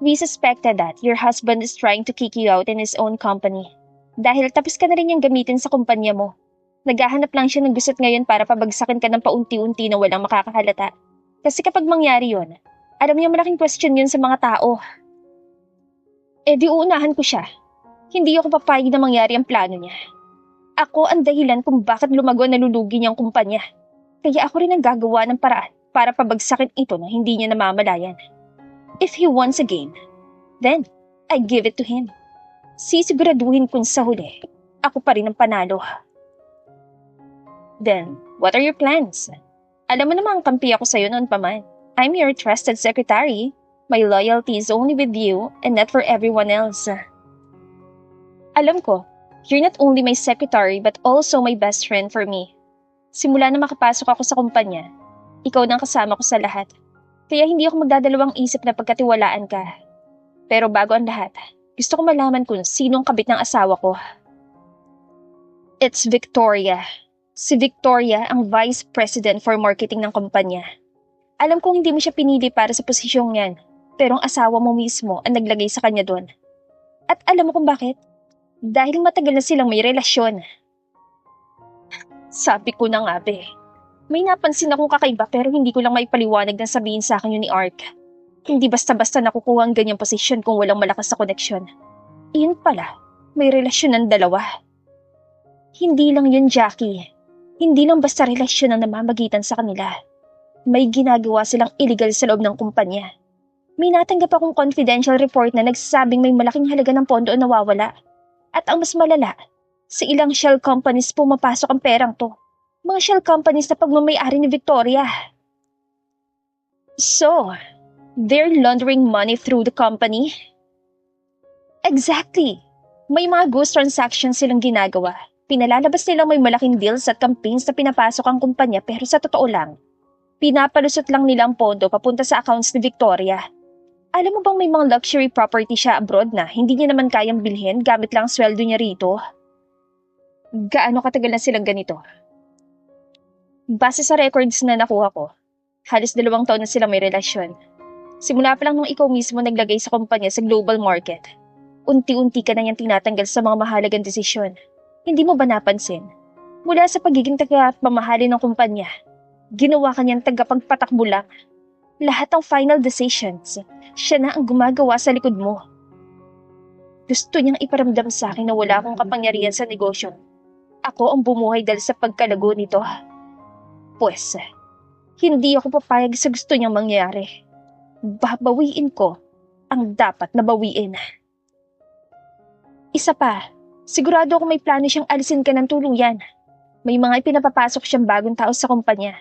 We suspected that your husband is trying to kick you out in his own company. Dahil tapos ka na rin niyang gamitin sa kumpanya mo. Naghahanap lang siya ng gusot ngayon para pabagsakin ka ng paunti-unti na walang makakahalata. Kasi kapag mangyari yun, alam niya malaking question yun sa mga tao. Eh di uunahan ko siya. Hindi ako papayag na mangyari ang plano niya. Ako ang dahilan kung bakit lumago na lulugi niyang kumpanya. Kaya ako rin ang gagawa ng paraan para pabagsakin ito na hindi niya namamalayan. If he wants a game, then I give it to him. Sisiguraduhin kung sa huli, ako pa rin ang panalo. Then, what are your plans? Alam mo namang kampi ako sa'yo noon pa man. I'm your trusted secretary. My loyalty is only with you and not for everyone else. Alam ko, you're not only my secretary but also my best friend for me. Simula na makapasok ako sa kumpanya, ikaw nang kasama ko sa lahat. Kaya hindi ako magdadalawang isip na pagkatiwalaan ka. Pero bago ang lahat, gusto ko malaman kung sino ang kabit ng asawa ko. It's Victoria. Si Victoria ang Vice President for Marketing ng kumpanya. Alam kong hindi mo siya pinili para sa posisyong yan, pero ang asawa mo mismo ang naglagay sa kanya doon. At alam mo kung bakit? Dahil matagal na silang may relasyon. Sabi ko na nga be. May napansin akong kakaiba pero hindi ko lang maipaliwanag na sabihin sa akin yun ni Ark. Hindi basta-basta nakukuha ang ganyang posisyon kung walang malakas na koneksyon. Iyon pala, may relasyon ng dalawa. Hindi lang yun, Jackie. Hindi lang basta relasyon ang namamagitan sa kanila. May ginagawa silang illegal sa loob ng kumpanya. May natanggap akong confidential report na nagsasabing may malaking halaga ng pondo ang nawawala. At ang mas malala, sa ilang shell companies pumapasok ang perang to. Mga shell companies na pagmamayari ni Victoria. So, they're laundering money through the company? Exactly. May mga ghost transactions silang ginagawa. Pinalalabas nilang may malaking deals at campaigns na pinapasok ang kumpanya pero sa totoo lang, pinapalusot lang nila ang pondo papunta sa accounts ni Victoria. Alam mo bang may mga luxury property siya abroad na hindi niya naman kayang bilhin gamit lang ang sweldo niya rito? Gaano katagal na silang ganito? Base sa records na nakuha ko, halos 2 taon na silang may relasyon. Simula pa lang nung ikaw mismo naglagay sa kumpanya sa global market. Unti-unti ka na niyang tinatanggal sa mga mahalagang desisyon. Hindi mo ba napansin? Mula sa pagiging taga-pamahali ng kumpanya, ginawa ka niyang tagapagpatakbo lang. Lahat ng final decisions, siya na ang gumagawa sa likod mo. Gusto niyang iparamdam sa akin na wala akong kapangyarihan sa negosyo. Ako ang bumuhay dahil sa pagkalago nito. Pwes, hindi ako papayag sa gusto niyang mangyari. Babawiin ko ang dapat na bawiin. Isa pa, sigurado ako may plano siyang alisin ka ng tuluyan. May mga ipinapapasok siyang bagong tao sa kumpanya.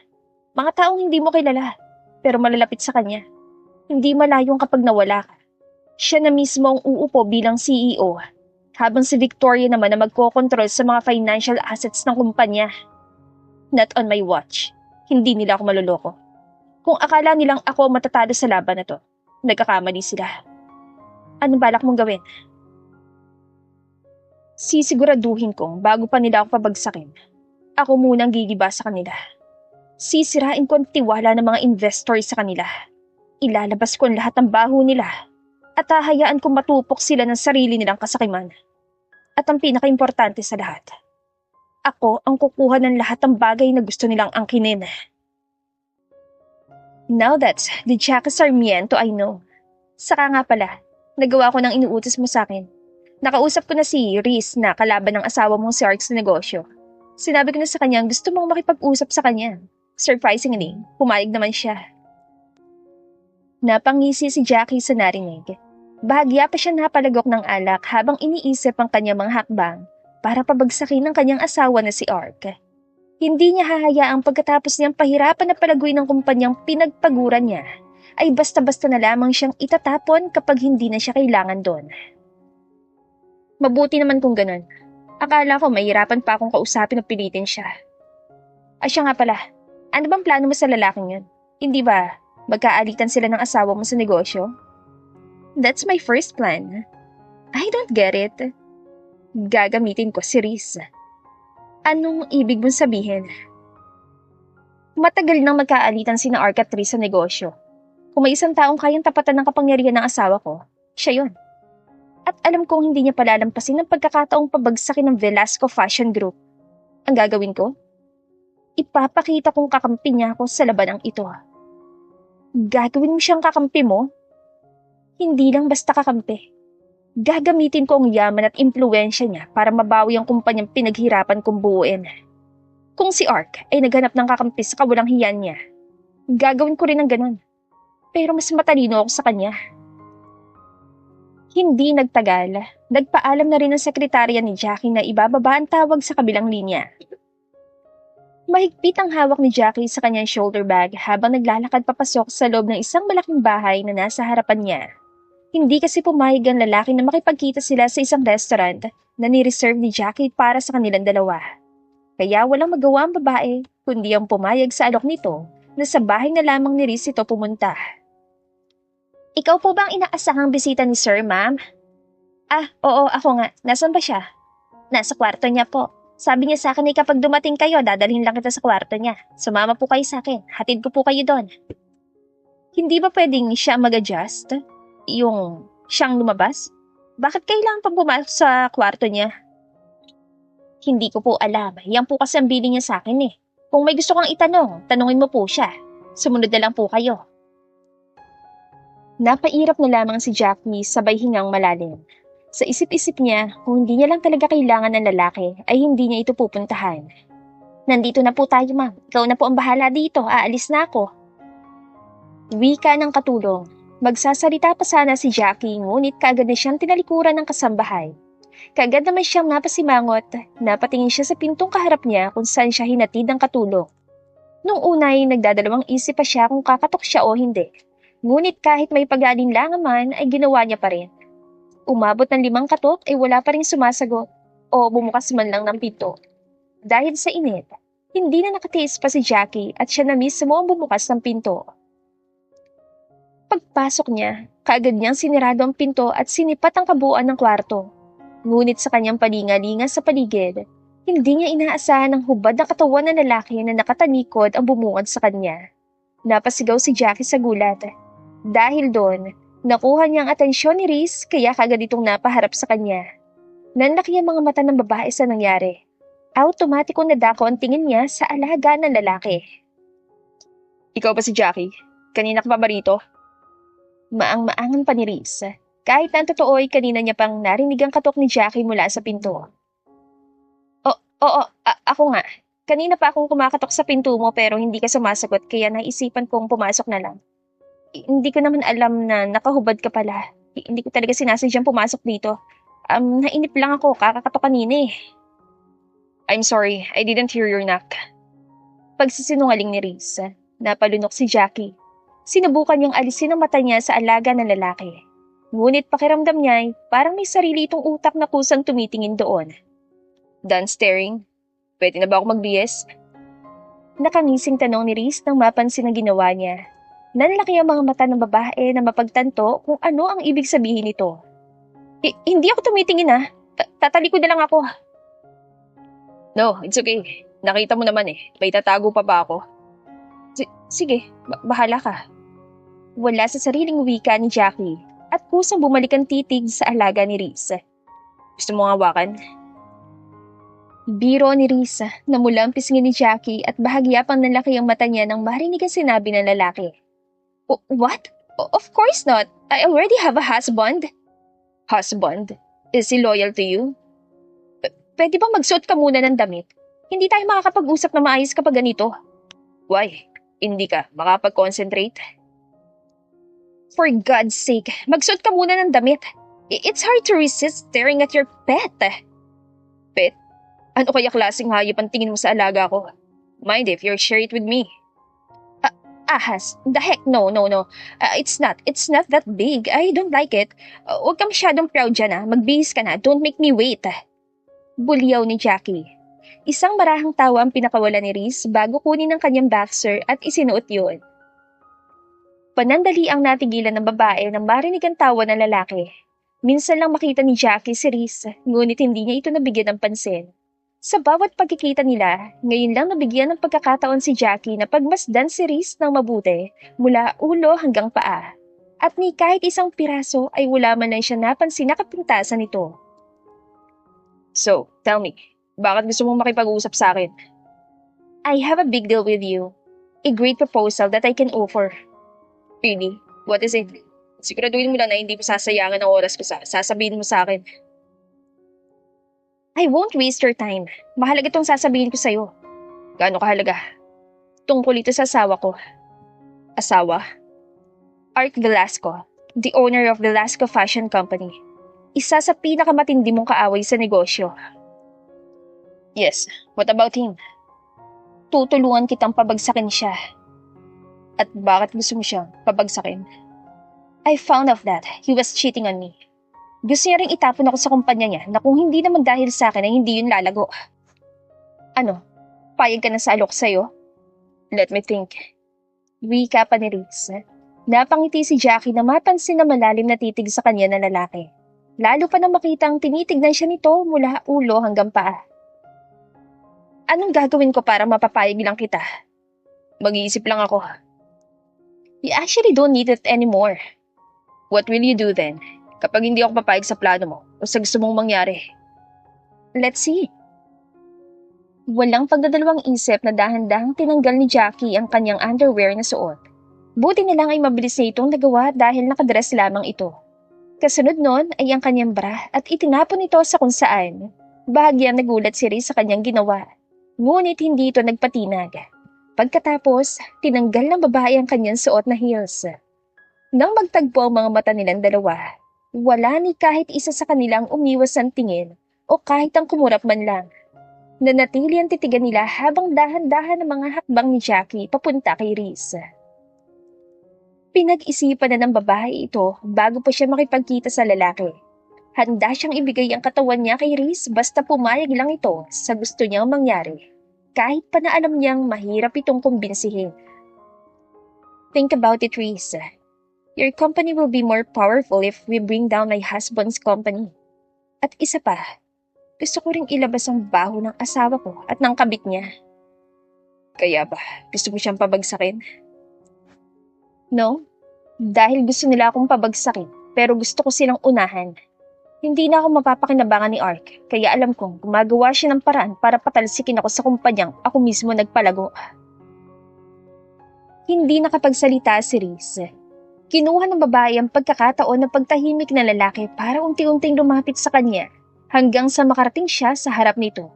Mga taong hindi mo kilala, pero malalapit sa kanya. Hindi malayong kapag nawala ka. Siya na mismo ang uupo bilang CEO, habang si Victoria naman na magkokontrol sa mga financial assets ng kumpanya. Not on my watch. Hindi nila ako maluloko. Kung akala nilang ako ang matatalo sa laban na to, nagkakamali sila. Anong balak mong gawin? Sisiguraduhin kong bago pa nila ako pabagsakin, ako munang gigiba sa kanila. Sisirain ko ang tiwala ng mga investors sa kanila. Ilalabas ko ang lahat ng baho nila at hahayaan kong matupok sila ng sarili nilang kasakiman. At ang pinakaimportante sa lahat, ako ang kukuha ng lahat ng bagay na gusto nilang angkinin. Now that's the Jackie Sarmiento I know. Saka nga pala, nagawa ko ng inuutos mo sa akin. Nakausap ko na si Riz na kalaban ng asawa mong si Ark sa negosyo. Sinabi ko na sa kanya gusto mong makipag-usap sa kanya. Surprisingly, pumayag naman siya. Napangisi si Jackie sa narinig. Bahagya pa siya napalagok ng alak habang iniisip ang kanyang mga hakbang para pabagsakin ng kanyang asawa na si Ark. Hindi niya hahayaang pagkatapos niyang pahirapan na palaguin ng kumpanyang pinagpaguran niya, ay basta-basta na lamang siyang itatapon kapag hindi na siya kailangan doon. Mabuti naman kung ganun. Akala ko mahirapan pa akong kausapin o pilitin siya. Ay siya nga pala, ano bang plano mo sa lalaking yun? Hindi ba magkaalitan sila ng asawa mo sa negosyo? That's my first plan. I don't get it. Gagamitin ko si Riz. Anong ibig mong sabihin? Matagal nang magkaalitan sina Ark at Riz sa negosyo. Kung may isang taong kayang tapatan ng kapangyarihan ng asawa ko, Siya yon. At alam kong hindi niya palalampasin ang pagkakataong pabagsakin ng Velasco Fashion Group. Ang gagawin ko? Ipapakita kong kakampi niya ako sa labanang ito. Gagawin mo siyang kakampi mo? Hindi lang basta kakampi. Gagamitin ko ang yaman at impluwensya niya para mabawi ang kumpanyang pinaghirapan kong buuin. Kung si Ark ay naghanap ng kakampi sa kawalang hiyan niya, gagawin ko rin ang ganun. Pero mas matalino ako sa kanya. Hindi nagtagal, nagpaalam na rin ang sekretarya ni Jackie na ibababa ang tawag sa kabilang linya. Mahigpit ang hawak ni Jackie sa kanyang shoulder bag habang naglalakad papasok sa loob ng isang malaking bahay na nasa harapan niya. Hindi kasi pumayag ang lalaki na makipagkita sila sa isang restaurant na ni-reserve ni Jackie para sa kanilang dalawa. Kaya walang magawa ang babae kundi ang pumayag sa alok nito na sa bahay na lamang ni Riz ito pumunta. Ikaw po ba ang inaasahang bisita ni Sir, ma'am? Oo, ako nga. Nasaan ba siya? Nasa kwarto niya po. Sabi niya sa akin ay kapag dumating kayo, dadalhin lang kita sa kwarto niya. Sumama po kayo sa akin. Hatid ko po kayo doon. Hindi ba pwedeng siya mag-adjust? Yung siyang lumabas? Bakit kailangan pang pumasok sa kwarto niya? Hindi ko po alam. Yan po kasi ang bili niya sa akin eh. Kung may gusto kang itanong, tanungin mo po siya. Sumunod na lang po kayo. Napairap na lamang si Jackie sabay hingang malalim. Sa isip-isip niya, kung hindi niya lang talaga kailangan ng lalaki, ay hindi niya ito pupuntahan. Nandito na po tayo, ma'am. Ikaw na po ang bahala dito. Aalis na ako. Wika ng katulong. Magsasalita pa sana si Jackie, ngunit kaagad na siyang tinalikuran ng kasambahay. Kaagad naman siyang napasimangot, napatingin siya sa pintong kaharap niya kung saan siya hinatid ng katulong. Nung una ay nagdadalawang isip pa siya kung kakatok siya o hindi. Ngunit kahit may pag-aalinlangan man ay ginawa niya pa rin. Umabot ng 5 katok ay wala pa rin sumasagot o bumukas man lang ng pinto. Dahil sa init, hindi na nakatiis pa si Jackie at siya na mismo ang bumukas ng pinto. Pagpasok niya, kaagad niyang sinirado ang pinto at sinipat ang kabuuan ng kwarto. Ngunit sa kanyang palinga-linga sa paligid, hindi niya inaasahan ang hubad na katawan ng lalaki na nakatanikod ang bumungad sa kanya. Napasigaw si Jackie sa gulat. Dahil doon, nakuha niya ang atensyon ni Riz kaya kagad itong napaharap sa kanya. Nanlaki ang mga mata ng babae sa nangyari. Automatikong nadako ang tingin niya sa alaga ng lalaki. Ikaw ba si Jackie? Kanina ka pa ba rito? Maang-maangan pa ni Riz. Kahit na ang totoo ay kanina niya pang narinig ang katok ni Jackie mula sa pinto. Oo, ako nga. Kanina pa akong kumakatok sa pinto mo pero hindi ka sumasagot kaya naisipan kong pumasok na lang. Hindi ko naman alam na nakahubad ka pala. Hindi ko talaga sinasadyang pumasok dito. Nainip lang ako, kakakatok kanina eh. I'm sorry, I didn't hear your knock. Pagsisinungaling ni Riz, napalunok si Jackie. Sinubukan niyang alisin ang mata niya sa alaga ng lalaki. Ngunit pakiramdam niya ay parang may sarili itong utak na kusang tumitingin doon. Done staring? Pwede na ba ako magbihis? Nakangising tanong ni Riz nang mapansin ang ginawa niya. Nanlaki ang mga mata ng babae na mapagtanto kung ano ang ibig sabihin nito. Hindi ako tumitingin ah. Tatalikod na lang ako. No, it's okay. Nakita mo naman eh. May tatago pa ba ako? Sige, bahala ka. Wala sa sariling wika ni Jackie at kusang bumalik ang titig sa alaga ni Riz. Gusto mo hawakan? Biro ni Riz na mula ang pisngin ni Jackie at bahagya pang nalaki ang mata niya nang marinig ang sinabi ng lalaki. What? Of course not. I already have a husband. Husband? Is he loyal to you? Pwede bang magsuot ka muna ng damit? Hindi tayo makakapag-usap na maayos kapag ganito. Why? Hindi ka makapag-concentrate? For God's sake, magsuot ka muna ng damit. It's hard to resist staring at your pet. Pet? Ano kaya klaseng hayop ang tingin mo sa alaga ko? Mind if you share it with me? Ahas. The heck, no. It's not that big. I don't like it. Huwag ka masyadong proud dyan ah. Magbihis ka na. Don't make me wait. Bulyaw ni Jackie. Isang marahang tawa ang pinakawala ni Riz bago kunin ang kanyang boxer at isinuot yun. Panandali ang natigilan ng babae nang marinig ang tawa ng lalaki. Minsan lang makita ni Jackie si Riz, ngunit hindi niya ito nabigyan ng pansin. Sa bawat pagkikita nila, ngayon lang nabigyan ng pagkakataon si Jackie na pagmasdan si Riz ng mabuti mula ulo hanggang paa. At ni kahit isang piraso ay wala man lang siya napansin na kapintasan nito. So, tell me, bakit gusto mong makipag-usap sa akin? I have a big deal with you. A great proposal that I can offer. Really? What is it? Siguraduhin mo lang na hindi mo sasayangan ang oras ko sasabihin mo sa akin. I won't waste your time. Mahalaga itong sasabihin ko sa'yo. Gaano kahalaga? Tungkol ito sa asawa ko. Asawa? Ark Velasco, the owner of Velasco Fashion Company. Isa sa pinakamatindi mong kaaway sa negosyo. Yes, what about him? Tutulungan kitang pabagsakin siya. At bakit gusto mo siyang pabagsakin? I found out that he was cheating on me. Gusto niya ring itapon ako sa kumpanya niya na kung hindi naman dahil sa akin ay hindi yun lalago. Ano? Payag ka na sa alok sa'yo? Let me think. Wika pa ni Riz. Napangiti si Jackie na mapansin na malalim na titig sa kanya na lalaki. Lalo pa na makita ang tinitignan siya nito mula ulo hanggang paa. Anong gagawin ko para mapapayag lang kita? Mag-iisip lang ako. You actually don't need it anymore. What will you do then? Kapag hindi ako papayag sa plano mo o sa gusto mong mangyari? Let's see. Walang pagdadalawang isip na dahan-dahang tinanggal ni Jackie ang kanyang underwear na suot. Buti na lang ay mabilis na itong nagawa dahil nakadress lamang ito. Kasunod nun ay ang kanyang bra at itinapon ito sa kung saan. Bahagyang nagulat si Riz sa kanyang ginawa. Ngunit hindi ito nagpatinag. Pagkatapos, tinanggal ng babae ang kanyang suot na heels. Nang magtagpo ang mga mata nilang dalawa, wala ni kahit isa sa kanilang umiwas ang tingin o kahit ang kumurap man lang. Nanatili ang titigan nila habang dahan-dahan ang mga hakbang ni Jackie papunta kay Riz. Pinag-isipan na ng babae ito bago pa siya makipagkita sa lalaki. Handa siyang ibigay ang katawan niya kay Riz basta pumayag lang ito sa gusto niyang mangyari. Kahit pa na alam niyang mahirap itong kumbinsihin. Think about it, Riz. Your company will be more powerful if we bring down my husband's company. At isa pa, gusto ko ring ilabas ang baho ng asawa ko at ng kabit niya. Kaya ba, gusto mo siyang pabagsakin? No, dahil gusto nila akong pabagsakin pero gusto ko silang unahan. Hindi na ako mapapakinabangan ni Ark kaya alam kong gumagawa siya ng paraan para patalsikin ako sa kumpanyang ako mismo nagpalago. Hindi nakapagsalita si Riz. Kinuha ng babae ang pagkakataon ng pagtahimik na lalaki para unti-unting lumapit sa kanya hanggang sa makarating siya sa harap nito.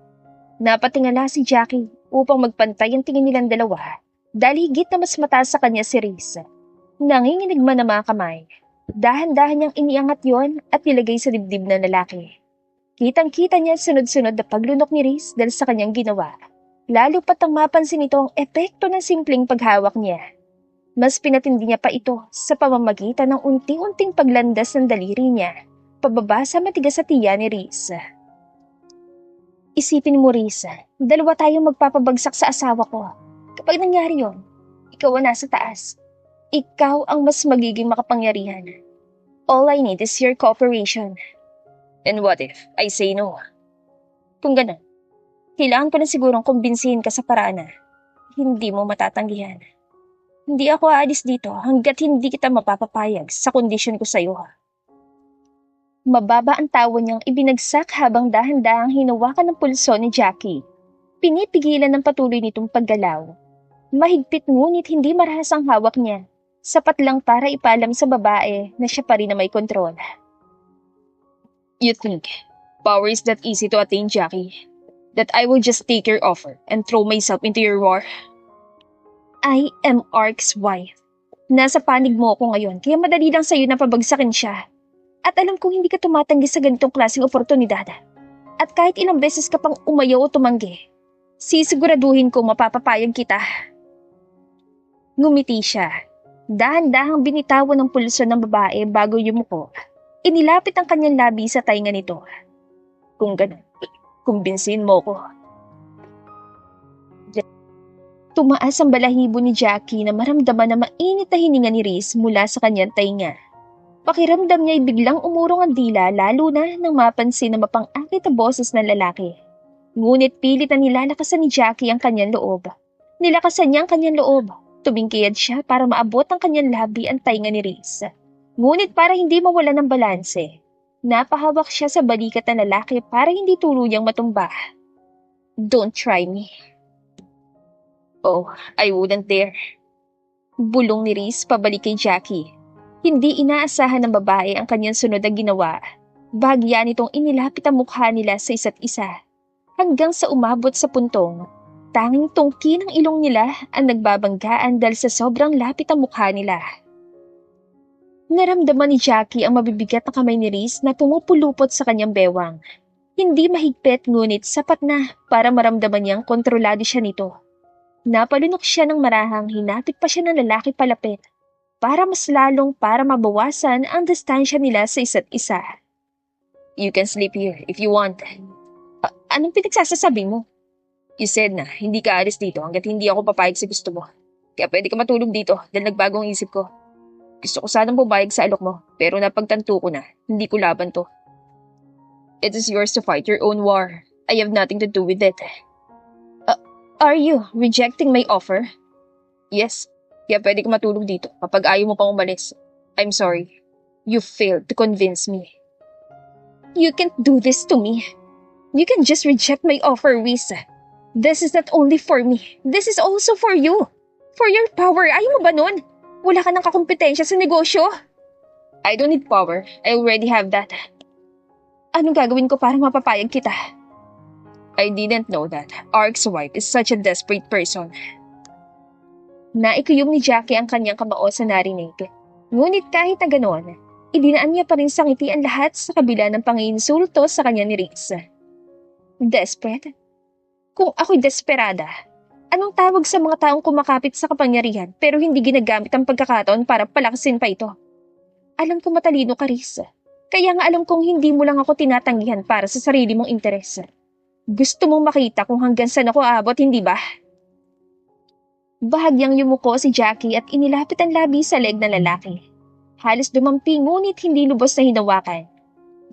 Napatingala si Jackie upang magpantay ang tingin nilang dalawa dahil higit na mas mataas sa kanya si Riz. Nanginginig man ang mga kamay. Dahan-dahan niyang iniangat yon at nilagay sa dibdib ng lalaki. Kitang-kita niya sunod-sunod na paglunok ni Riz dahil sa kanyang ginawa. Lalo pat ang mapansin ito ang epekto ng simpleng paghawak niya. Mas pinatindi niya pa ito sa pamamagitan ng unti-unting paglandas ng daliri niya, pababa sa matigas sa tiyan ni Riz. Isipin mo, Riz, dalawa tayong magpapabagsak sa asawa ko. Kapag nangyari yon, ikaw ang nasa taas. Ikaw ang mas magiging makapangyarihan. All I need is your cooperation. And what if I say no? Kung ganun, kailangan ko na sigurong kumbinsihin ka sa paraan na hindi mo matatanggihan. Hindi ako aalis dito hanggat hindi kita mapapapayag sa kondisyon ko sa'yo. Mababa ang tawa niyang ibinagsak habang dahan-dahang hinawakan ng pulso ni Jackie. Pinipigilan ng patuloy nitong paggalaw. Mahigpit ngunit hindi marahas ang hawak niya. Sapat lang para ipaalam sa babae na siya pa rin na may kontrol. You think power is that easy to attain, Jackie? That I will just take your offer and throw myself into your war? I am Ark's wife. Nasa panig mo ako ngayon kaya madali lang sa'yo na pabagsakin siya. At alam kong hindi ka tumatanggi sa ganitong klaseng oportunidad. At kahit ilang beses ka pang umayaw o tumanggi, sisiguraduhin ko mapapapayag kita. Ngumiti siya. Dahan-dahang binitawan ng pulso ng babae bago yumuko. Inilapit ang kanyang labi sa tainga nito. Kung ganun, kumbinsin mo ko. Tumaas ang balahibo ni Jackie na maramdaman na mainit na hininga ni Riz mula sa kanyang tainga. Pakiramdam niya ay biglang umurong ang dila lalo na nang mapansin na mapang-akit na boses ng lalaki. Ngunit pilit na nilalakasan ni Jackie ang kanyang loob. Nilakasan niya ang kanyang loob. Tumingkiyad siya para maabot ang kanyang labi ang tainga ni Riz. Ngunit para hindi mawala ng balanse, napahawak siya sa balikat ng lalaki para hindi tuluyang matumba. Don't try me. Oh, I wouldn't dare. Bulong ni Reese pabalik kay Jackie. Hindi inaasahan ng babae ang kanyang sunod na ginawa. Bahagya nitong inilapit ang mukha nila sa isa't isa. Hanggang sa umabot sa puntong, tanging tungki ng ilong nila ang nagbabanggaan dahil sa sobrang lapit ang mukha nila. Naramdaman ni Jackie ang mabibigat na kamay ni Reese na pumupulupot sa kanyang bewang. Hindi mahigpit ngunit sapat na para maramdaman niyang kontrolado siya nito. Napalunok siya ng marahang hinapit pa siya ng lalaki palapit para mabawasan ang distansya nila sa isa't isa. You can sleep here if you want. Anong pinagsasasabi mo? You said na hindi ka alis dito hanggat hindi ako papayag sa gusto mo. Kaya pwede ka matulog dito dahil nagbago ang isip ko. Gusto ko sanang pumayag sa alok mo pero napagtanto ko na hindi ko laban to. It is yours to fight your own war. I have nothing to do with it. Are you rejecting my offer? Yes, kaya pwede ka matulog dito kapag ayaw mo pang umalis. I'm sorry. You failed to convince me. You can't do this to me. You can just reject my offer, Reese. This is not only for me. This is also for you. For your power. Ayaw mo ba nun? Wala ka ng kakumpetensya sa negosyo. I don't need power. I already have that. Anong gagawin ko para mapapayag kita? I didn't know that Ark's wife is such a desperate person. Naikuyom ni Jackie ang kanyang kamao sa narinig. Ngunit kahit na ganoon, idinaan niya pa rin sa ngiti ang lahat sa kabila ng panginsulto sa kanya ni Reese. Desperate? Kung ako'y desperada, anong tawag sa mga taong kumakapit sa kapangyarihan pero hindi ginagamit ang pagkakataon para palakasin pa ito? Alam ko matalino ka, Reese. Kaya nga alam kong hindi mo lang ako tinatanggihan para sa sarili mong interes. Gusto mong makita kung hanggang saan ako aabot, hindi ba? Bahagyang yumuko si Jackie at inilapit ang labi sa leg ng lalaki. Halos dumampi ngunit hindi lubos na hinawakan.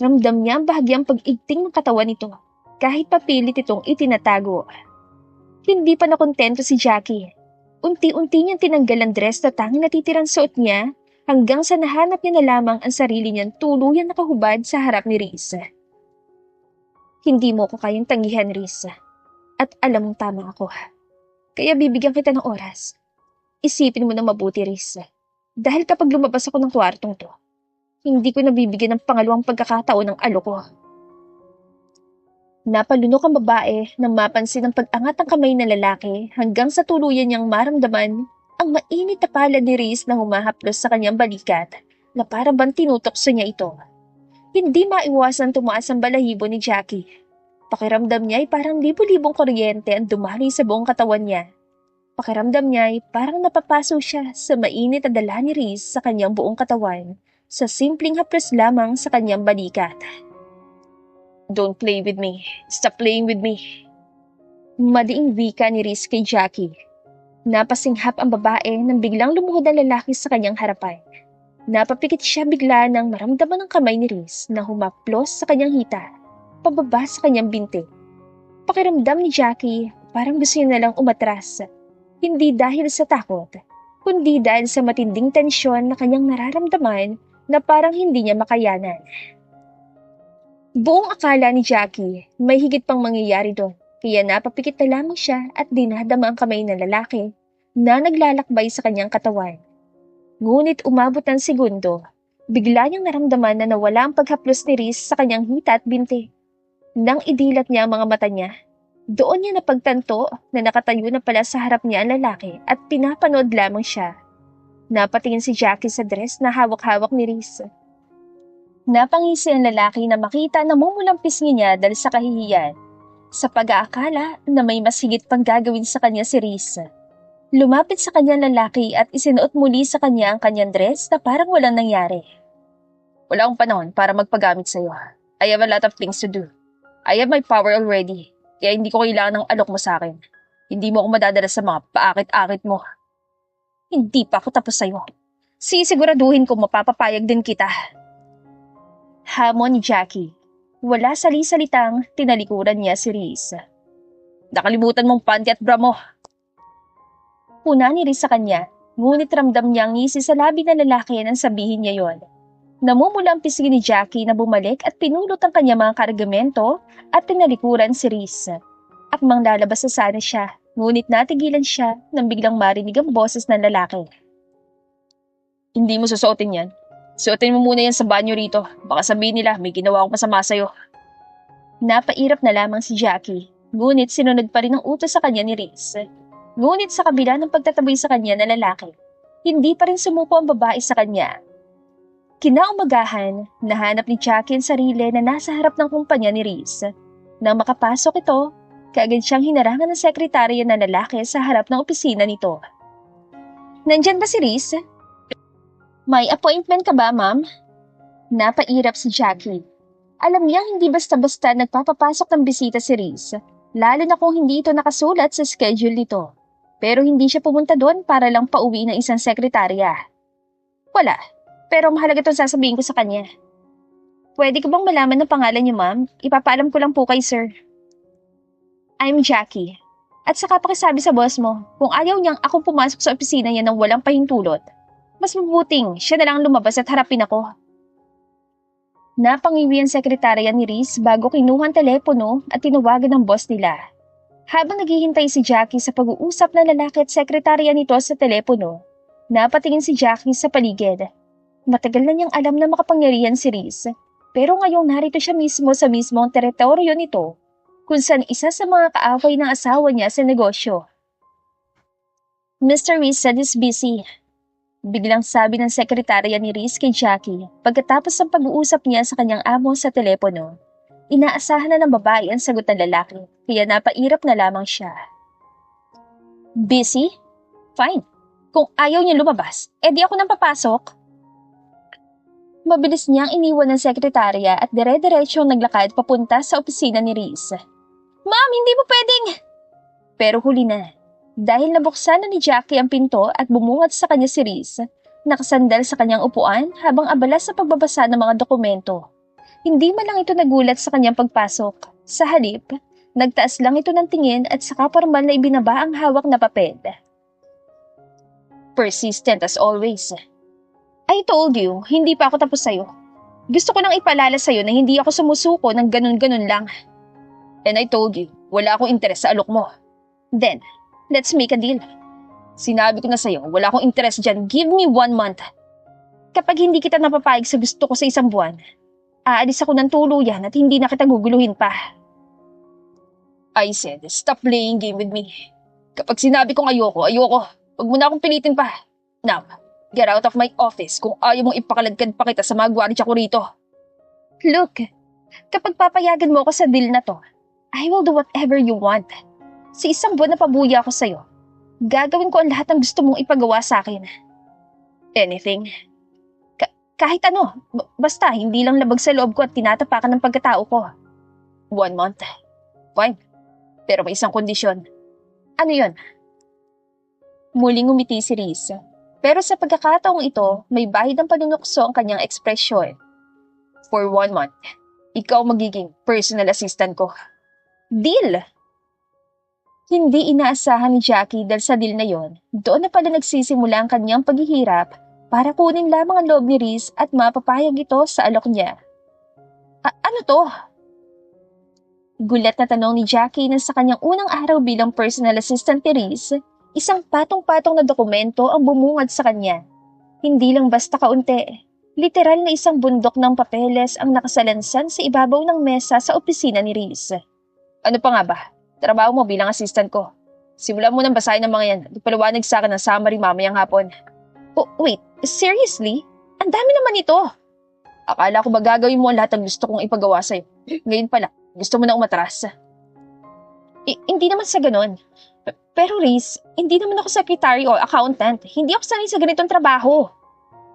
Ramdam niya ang bahagyang pag-igting ng katawan nito, kahit papilit itong itinatago. Hindi pa nakontento si Jackie. Unti-unti niyang tinanggal ang dress na tanging natitirang suot niya hanggang sa nahanap niya na lamang ang sarili niyang tuluyan nakahubad sa harap ni Reese. Hindi mo ko kayang tanggihan, Reese. At alam mong tama ako. Kaya bibigyan kita ng oras. Isipin mo na mabuti, Reese. Dahil kapag lumabas ako ng kwartong to, hindi ko nabibigyan ng pangalawang pagkakataon ng alo ko. Napalunok ang babae nang mapansin ang pag-angat ng kamay ng lalaki hanggang sa tuluyan niyang maramdaman ang mainit na palad ni Reese na humahaplos sa kanyang balikat na parang bang tinutokso niya ito. Hindi maiwasan tumaas ang balahibo ni Jackie. Pakiramdam niya ay parang libo-libong kuryente ang dumaloy sa buong katawan niya. Pakiramdam niya ay parang napapaso siya sa mainit na dala ni Reese sa kanyang buong katawan sa simpleng haplos lamang sa kanyang balikat. Don't play with me. Stop playing with me. Madiing wika ni Reese kay Jackie. Napasinghap ang babae nang biglang lumuhod ang lalaki sa kanyang harapan. Napapikit siya bigla nang maramdaman ng kamay ni Reese na humaplos sa kanyang hita, pababa sa kanyang binti. Pakiramdam ni Jackie, parang gusto niya nalang umatras. Hindi dahil sa takot, kundi dahil sa matinding tensyon na kanyang nararamdaman na parang hindi niya makayanan. Buong akala ni Jackie, may higit pang mangyayari doon, kaya napapikit na lamang siya at dinadama ang kamay ng lalaki na naglalakbay sa kanyang katawan. Ngunit umabot ng segundo, bigla niyang naramdaman na nawala ang paghaplos ni Reese sa kanyang hita at binti. Nang idilat niya ang mga mata niya, doon niya napagtanto na nakatayo na pala sa harap niya ang lalaki at pinapanood lamang siya. Napatingin si Jackie sa dress na hawak-hawak ni Reese. Napangisi ang lalaki na makita na mumulang pisngi niya dahil sa kahihiyan, sa pag-aakala na may mas higit pang gagawin sa kanya si Reese. Lumapit sa kanyang lalaki at isinuot muli sa kanya ang kanyang dress na parang walang nangyari. Wala akong panahon para magpagamit sa'yo. I have a lot of things to do. I have my power already, kaya hindi ko kailangan ng alok mo sa akin. Hindi mo ako madadala sa mga paakit-akit mo. Hindi pa ako tapos sa'yo. Sisiguraduhin ko mapapapayag din kita. Hamon ni Jackie. Wala sali-salitang tinalikuran niya si Reese. Nakalimutan mong panty at bra mo. Puna ni Reese sa kanya, Ngunit ramdam niya ang ngisi sa labi ng lalaki nang sabihin niya yon. Namumula ang pisngi ni Jackie na bumalik at pinulot ang kanyang mga kargamento at tinalikuran si Reese. Akmang lalabas na sana siya, ngunit natigilan siya nang biglang marinig ang boses ng lalaki. Hindi mo susuotin yan. Suotin mo muna yan sa banyo rito. Baka sabihin nila may ginawa akong masama sa'yo. Napairap na lamang si Jackie, ngunit sinunod pa rin ang utos sa kanya ni Reese. Ngunit sa kabila ng pagtataboy sa kanya ng lalaki, hindi pa rin sumuko ang babae sa kanya. Kinaumagahan, nahanap ni Jackie ang sarili na nasa harap ng kumpanya ni Reese. Nang makapasok ito, kaagad siyang hinarangan ng sekretarya na lalaki sa harap ng opisina nito. Nandyan ba si Reese? May appointment ka ba, ma'am? Napairap si Jackie. Alam niyang hindi basta-basta nagpapapasok ng bisita si Reese, lalo na kung hindi ito nakasulat sa schedule nito. Pero hindi siya pumunta doon para lang pauwi ng isang sekretarya. Wala, pero mahalaga itong sasabihin ko sa kanya. Pwede ko bang malaman ng pangalan niyo, ma'am? Ipapaalam ko lang po kay sir. I'm Jackie. At saka pakisabi sa boss mo, kung ayaw niyang akong pumasok sa opisina niya nang walang pahintulot, mas mabuting siya na lang lumabas at harapin ako. Napangiwi ang sekretarya ni Reese bago kinuha ang telepono at tinawagan ng boss nila. Habang naghihintay si Jackie sa pag-uusap ng lalaki at sekretarya nito sa telepono, napatingin si Jackie sa paligid. Matagal na niyang alam na makapangyarihan si Reese, pero ngayong narito siya mismo sa mismong teritoryo nito, kung saan isa sa mga kaaway ng asawa niya sa negosyo. Mr. Reese said is busy. Biglang sabi ng sekretarya ni Reese kay Jackie pagkatapos ng pag-uusap niya sa kanyang amo sa telepono. Inaasahan na ng babae ang sagot ng lalaki, kaya napairap na lamang siya. Busy? Fine. Kung ayaw niya lumabas, edi ako nang papasok. Mabilis niyang iniwan ng sekretarya at dire-diretsong naglakad papunta sa opisina ni Reese. Ma'am, hindi mo pwedeng! Pero huli na. Dahil nabuksan na ni Jackie ang pinto at bumungad sa kanya si Reese, nakasandal sa kanyang upuan habang abala sa pagbabasa ng mga dokumento. Hindi man lang ito nagulat sa kanyang pagpasok. Sa halip, nagtaas lang ito ng tingin at saka formal na ibinaba ang hawak na papel. Persistent as always. I told you, hindi pa ako tapos sa'yo. Gusto ko nang ipaalala sa'yo na hindi ako sumusuko ng ganun-ganun lang. And I told you, wala akong interes sa alok mo. Then, let's make a deal. Sinabi ko na sa'yo, wala akong interes dyan. Give me 1 month. Kapag hindi kita napapayag sa gusto ko sa 1 buwan, aalis ako ng tuluyan at hindi na kita guguluhin pa. I said, stop playing game with me. Kapag sinabi kong ayoko, ayoko. Huwag mo na akong pilitin pa. Now, get out of my office kung ayaw mong ipakaladkad pa kita sa mga gwardiya ko rito. Look, kapag papayagan mo ako sa deal na to, I will do whatever you want. Sa 1 buwan na pabuya ako sa'yo, gagawin ko ang lahat ng gusto mong ipagawa sa akin. Anything? Kahit ano, basta hindi lang labag sa loob ko at tinatapakan ng pagkatao ko. 1 month. Fine. Pero may isang kondisyon. Ano yun? Muling umiti si Reese. Pero sa pagkakataong ito, may bahid ang panunukso ang kanyang ekspresyon. For 1 month, ikaw magiging personal assistant ko. Deal! Hindi inaasahan ni Jackie dahil sa deal na yon, doon na pala nagsisimula ang kanyang paghihirap para kunin lamang ang loob ni Reese at mapapayag ito sa alok niya. Ano to? Gulat na tanong ni Jackie na sa kanyang unang araw bilang personal assistant ni Reese, isang patong-patong na dokumento ang bumungad sa kanya. Hindi lang basta kaunti. Literal na isang bundok ng papeles ang nakasalansan sa ibabaw ng mesa sa opisina ni Reese. Ano pa nga ba? Trabaho mo bilang assistant ko. Simulan mo nang basahin ng mga yan at ipaliwanag sa akin ng summary mamayang hapon. Oh, wait. Seriously? Ang dami naman ito. Akala ko ba gagawin mo ang lahat ng gusto kong ipagawa sa'yo? Ngayon pala, gusto mo na umatras. Hindi naman sa ganun. Pero Reese, hindi naman ako secretary o accountant. Hindi ako sanay sa ganitong trabaho.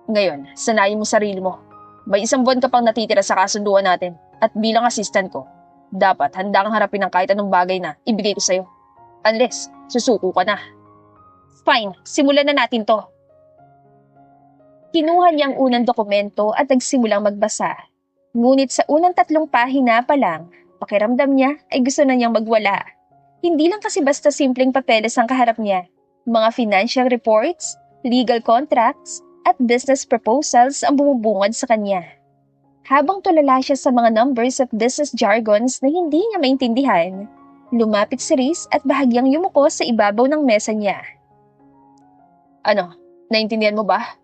Ngayon, sanayin mo sarili mo. May 1 buwan ka pang natitira sa kasunduan natin. At bilang assistant ko, dapat handa kang harapin ng kahit anong bagay na ibigay ko sa'yo. Unless, susuko ka na. Fine, simulan na natin to. Kinuha niya ang unang dokumento at nagsimulang magbasa. Ngunit sa unang 3 pahina pa lang, pakiramdam niya ay gusto na niyang magwala. Hindi lang kasi basta simpleng papeles ang kaharap niya. Mga financial reports, legal contracts, at business proposals ang bumubungad sa kanya. Habang tulala siya sa mga numbers at business jargons na hindi niya maintindihan, lumapit si Riz at bahagyang yumuko sa ibabaw ng mesa niya. Ano, naintindihan mo ba?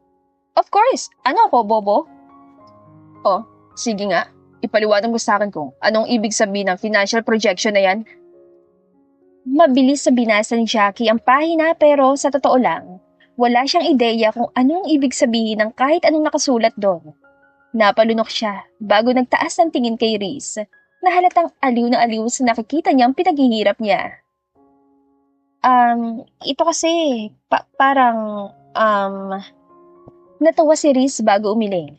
Of course! Ano ako, Bobo? Oh, sige nga. Ipaliwanag mo sa akin kung anong ibig sabihin ng financial projection na yan. Mabilis sa binasa ni Jackie ang pahina pero sa totoo lang, wala siyang ideya kung anong ibig sabihin ng kahit anong nakasulat doon. Napalunok siya bago nagtaas ng tingin kay Riz na halatang aliw na aliw sa nakikita niyang pinaghihirap niya. Ito kasi, natawa si Riz bago umiling.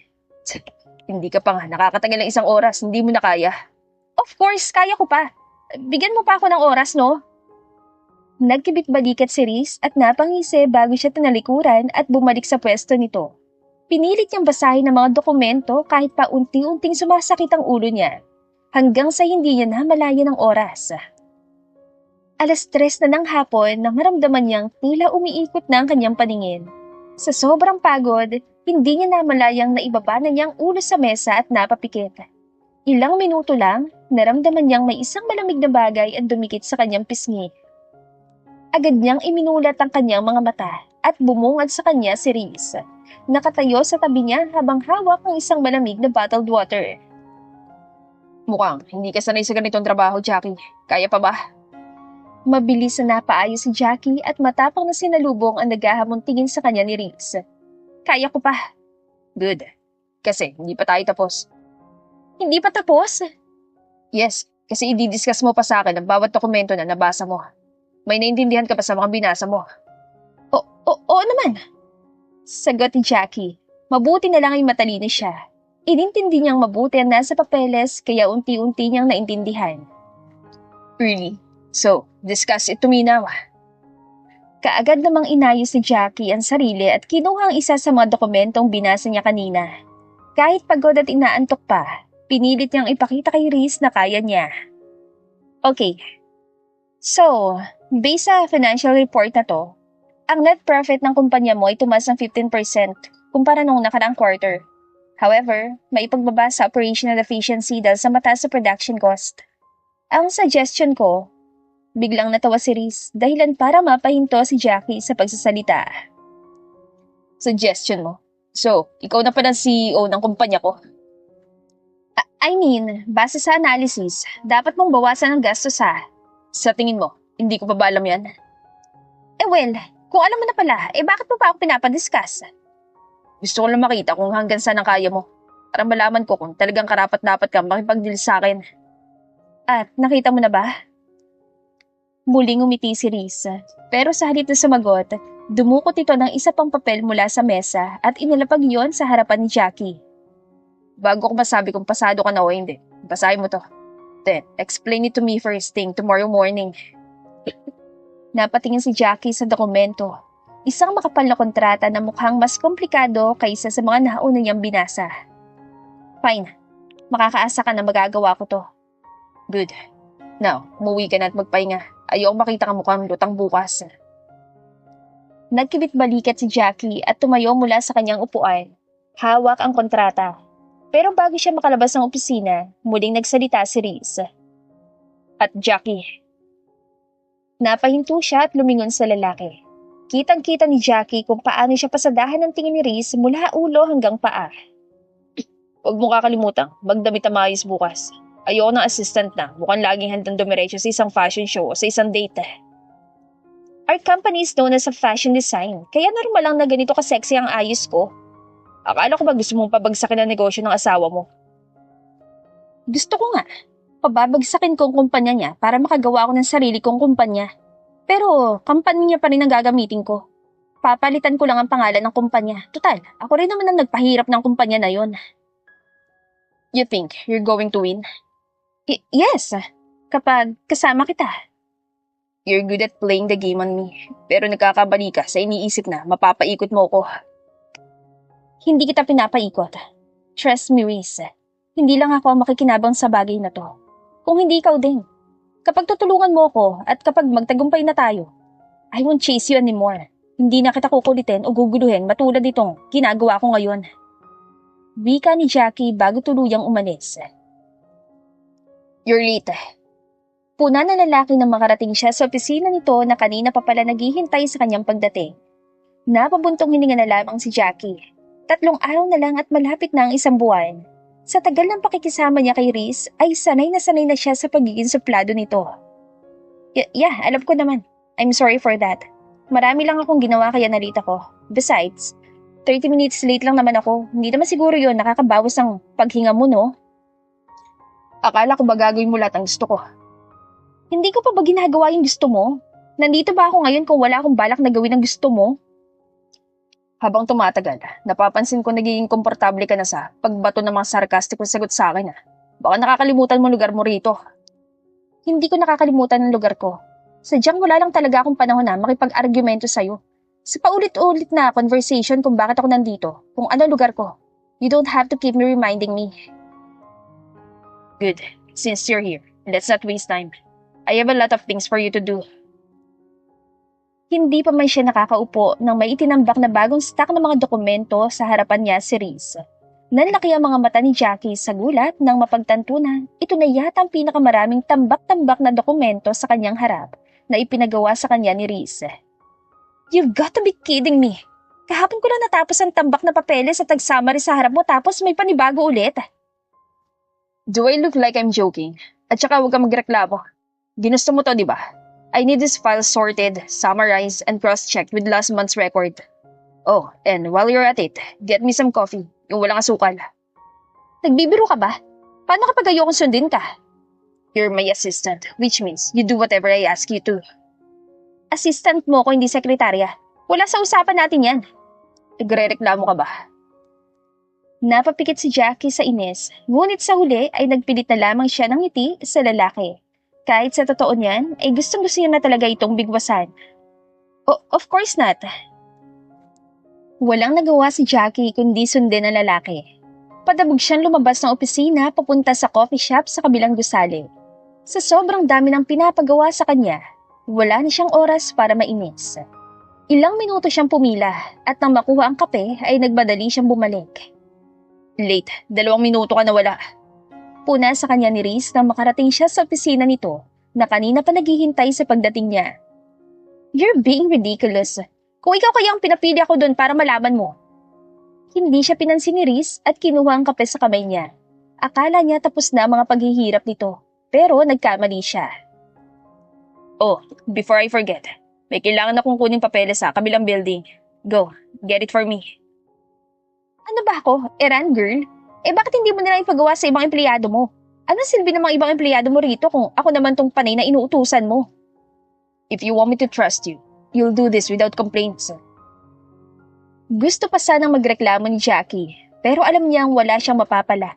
Hindi ka pa nga, nakakatagal ng isang oras, hindi mo na kaya. Of course, kaya ko pa. Bigyan mo pa ako ng oras, no? Nagkibit-balikat si Riz at napangisi bago siya tinalikuran at bumalik sa pwesto nito. Pinilit niyang basahin ang mga dokumento kahit pa unti-unting sumasakit ang ulo niya, hanggang sa hindi niya namalayan ng oras. 3:00 na ng hapon nang maramdaman niyang tila umiikot na ang kanyang paningin. Sa sobrang pagod, hindi niya namalayang naibaba na niyang ulo sa mesa at napapikit. Ilang minuto lang, naramdaman niyang may isang malamig na bagay ang dumikit sa kanyang pisngi. Agad niyang iminulat ang kanyang mga mata at bumungad sa kanya si Riz. Nakatayo sa tabi niya habang hawak ang isang malamig na bottled water. Mukhang hindi ka sanay sa ganitong trabaho, Jackie. Kaya pa ba? Mabilis na napaayos si Jackie at matapang na sinalubong ang naghahamon tingin sa kanya ni Riz. Kaya ko pa. Good. Kasi hindi pa tayo tapos. Hindi pa tapos? Yes, kasi i-discuss mo pa sa akin ang bawat dokumento na nabasa mo. May naintindihan ka pa sa mga binasa mo. Oo naman. Sagot ni Jackie. Mabuti na lang ay matalino siya. Inintindi niyang mabuti ang nasa papeles kaya unti-unti niyang naintindihan. Really? So, discuss it to me now. Kaagad namang inayos ni Jackie ang sarili at kinuha ang isa sa mga dokumentong binasa niya kanina. Kahit pagod at inaantok pa, pinilit niyang ipakita kay Riz na kaya niya. Okay. So, based sa financial report na to, ang net profit ng kumpanya mo ay tumaas ng 15% kumpara noong nakaraang quarter. However, may pagbaba sa operational efficiency dahil sa mataas sa production cost. Ang suggestion ko, biglang natawa si Riz dahilan para mapahinto si Jackie sa pagsasalita. Suggestion mo? So, ikaw na pa ng CEO ng kumpanya ko? Base sa analysis, dapat mong bawasan ang gastos ha. Sa tingin mo, hindi ko pa ba alam yan? Kung alam mo na pala, bakit mo pa ako pinapadiscuss? Gusto ko lang makita kung hanggang saan ang kaya mo. Para malaman ko kung talagang karapat-dapat kang makipag-deal sa akin. At nakita mo na ba? Muling umiti si Riz. Pero sa halip na sumagot, dumukot ito ng isa pang papel mula sa mesa at inilapag yon sa harapan ni Jackie. Bago ko masabi kung pasado ka na o hindi, basahin mo to. Then, explain it to me first thing tomorrow morning. Napatingin si Jackie sa dokumento. Isang makapal na kontrata na mukhang mas komplikado kaysa sa mga nauna niyang binasa. Fine. Makakaasa ka na magagawa ko to. Good. Now, umuwi ka na at magpahinga. Ayoko makita ka mukhang lutang bukas. Nagkibit-balikat si Jackie at tumayo mula sa kanyang upuan. Hawak ang kontrata. Pero bago siya makalabas ng opisina, muling nagsalita si Riz. At Jackie. Napahinto siya at lumingon sa lalaki. Kitang-kita ni Jackie kung paano siya pasadahan ng tingin ni Riz mula ulo hanggang paa. Huwag mo kakalimutan, magdamit na maayos bukas. Ayoko ng assistant na, mukhang laging handang dumiretso sa isang fashion show o sa isang date. Our company is known as a fashion design, kaya normal lang na ganito ka-sexy ang ayos ko. Akala ko ba gusto mong pabagsakin ang negosyo ng asawa mo? Gusto ko nga. Pababagsakin ko ang kumpanya niya para makagawa ako ng sarili kong kumpanya. Pero, company niya pa rin ang gagamitin ko. Papalitan ko lang ang pangalan ng kumpanya. Total, ako rin naman ang nagpahirap ng kumpanya na yon. You think you're going to win? Yes, kapag kasama kita. You're good at playing the game on me, pero nagkakabali ka sa iniisip na mapapaikot mo ko. Hindi kita pinapaikot. Trust me, Riz. Hindi lang ako ang makikinabang sa bagay na to. Kung hindi ikaw din. Kapag tutulungan mo ako at kapag magtagumpay na tayo, I won't chase you anymore. Hindi na kita kukulitin o guguluhin matulad nitong ginagawa ko ngayon. Wika ni Jackie bago tuluyang umalis. You're late. Puna na lalaki nang makarating siya sa opisina nito na kanina pa pala naghihintay sa kanyang pagdating. Napabuntong hininga na lamang si Jackie. 3 araw na lang at malapit na ang 1 buwan. Sa tagal ng pakikisama niya kay Riz ay sanay na siya sa pagiging suplado nito. Yeah, alam ko naman. I'm sorry for that. Marami lang akong ginawa kaya nalita ko. Besides, 30 minutes late lang naman ako. Hindi naman siguro yun nakakabawas ng paghinga mo, no? Akala ko ba gagawin mo lahat ang gusto ko? Hindi ko pa ba ginagawa yung gusto mo? Nandito ba ako ngayon kung wala akong balak na gawin ang gusto mo? Habang tumatagal, napapansin ko nagiging komportable ka na sa pagbato ng mga sarkastikong sagot sa akin. Baka nakakalimutan mo lugar mo rito. Hindi ko nakakalimutan ang lugar ko. Sadyang wala lang talaga akong panahon na makipag-argumento sa'yo. Sa paulit-ulit na conversation kung bakit ako nandito, kung ano lugar ko. You don't have to keep me reminding me. Good. Since you're here, let's not waste time. I have a lot of things for you to do. Hindi pa man siya nakakaupo nang may itinambak na bagong stack ng mga dokumento sa harapan niya si Riz. Nanlaki ang mga mata ni Jackie sa gulat nang mapagtanto na ito na yata ang pinakamaraming tambak-tambak na dokumento sa kanyang harap na ipinagawa sa kanya ni Riz. You've got to be kidding me! Kahapon ko lang natapos ang tambak na papeles at tag-summary sa harap mo tapos may panibago ulit. Do I look like I'm joking? At saka huwag kang magreklamo. Ginusto mo to, di ba? I need this file sorted, summarized, and cross-checked with last month's record. Oh, and while you're at it, get me some coffee, yung walang asukal. Nagbibiro ka ba? Paano kapag ayokong sundin ka? You're my assistant, which means you do whatever I ask you to. Assistant mo ko, hindi sekretarya. Wala sa usapan natin yan. Nagre-reklamo ka ba? Napapikit si Jackie sa inis, ngunit sa huli ay nagpilit na lamang siya ng ngiti sa lalaki. Kahit sa totoo niyan, ay gustong-gusto niya na talaga itong bigwasan. Of course not. Walang nagawa si Jackie kundi sundin ang lalaki. Padabog siyang lumabas ng opisina papunta sa coffee shop sa kabilang gusali. Sa sobrang dami ng pinapagawa sa kanya, wala na siyang oras para mainis. Ilang minuto siyang pumila at nang makuha ang kape ay nagmadali siyang bumalik. Late, 2 minuto ka na wala. Puna sa kanya ni Riz nang makarating siya sa opisina nito na kanina pa naghihintay sa pagdating niya. You're being ridiculous. Kung ikaw kaya ang pinapili ako doon para malaman mo. Hindi siya pinansin ni Riz at kinuha ang kape sa kamay niya. Akala niya tapos na ang mga paghihirap nito, pero nagkamali siya. Oh, before I forget, may kailangan akong kuning papeles sa kabilang building. Go, get it for me. Ano ba ako? Errand girl? Bakit hindi mo nila ipagawa sa ibang empleyado mo? Anong silbi ng mga ibang empleyado mo rito kung ako naman tong panay na inuutusan mo? If you want me to trust you, you'll do this without complaints. Gusto pa sanang magreklamo ni Jackie, pero alam niyang wala siyang mapapala.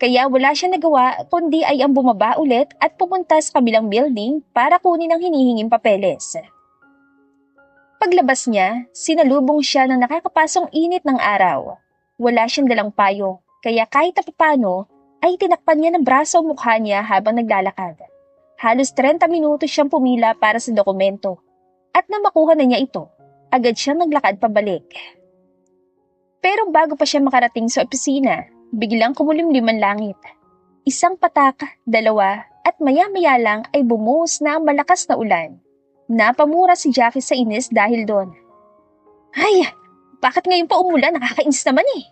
Kaya wala siyang nagawa kundi ay ang bumaba ulit at pumunta sa kabilang building para kunin ang hinihinging papeles. Paglabas niya, sinalubong siya ng nakakapasong init ng araw. Wala siyang dalang payong. Kaya kahit paano, ay tinakpan niya ng braso ang mukha niya habang naglalakad. Halos 30 minutos siyang pumila para sa dokumento. At nang makuha na niya ito, agad siyang naglakad pabalik. Pero bago pa siya makarating sa opisina, biglang kumulimlim ang langit. 1 patak, 2, at maya-maya lang ay bumuhos na ang malakas na ulan. Napamura si Jackie sa inis dahil doon. Ay, bakit ngayon pa umulan? Nakakainis naman eh.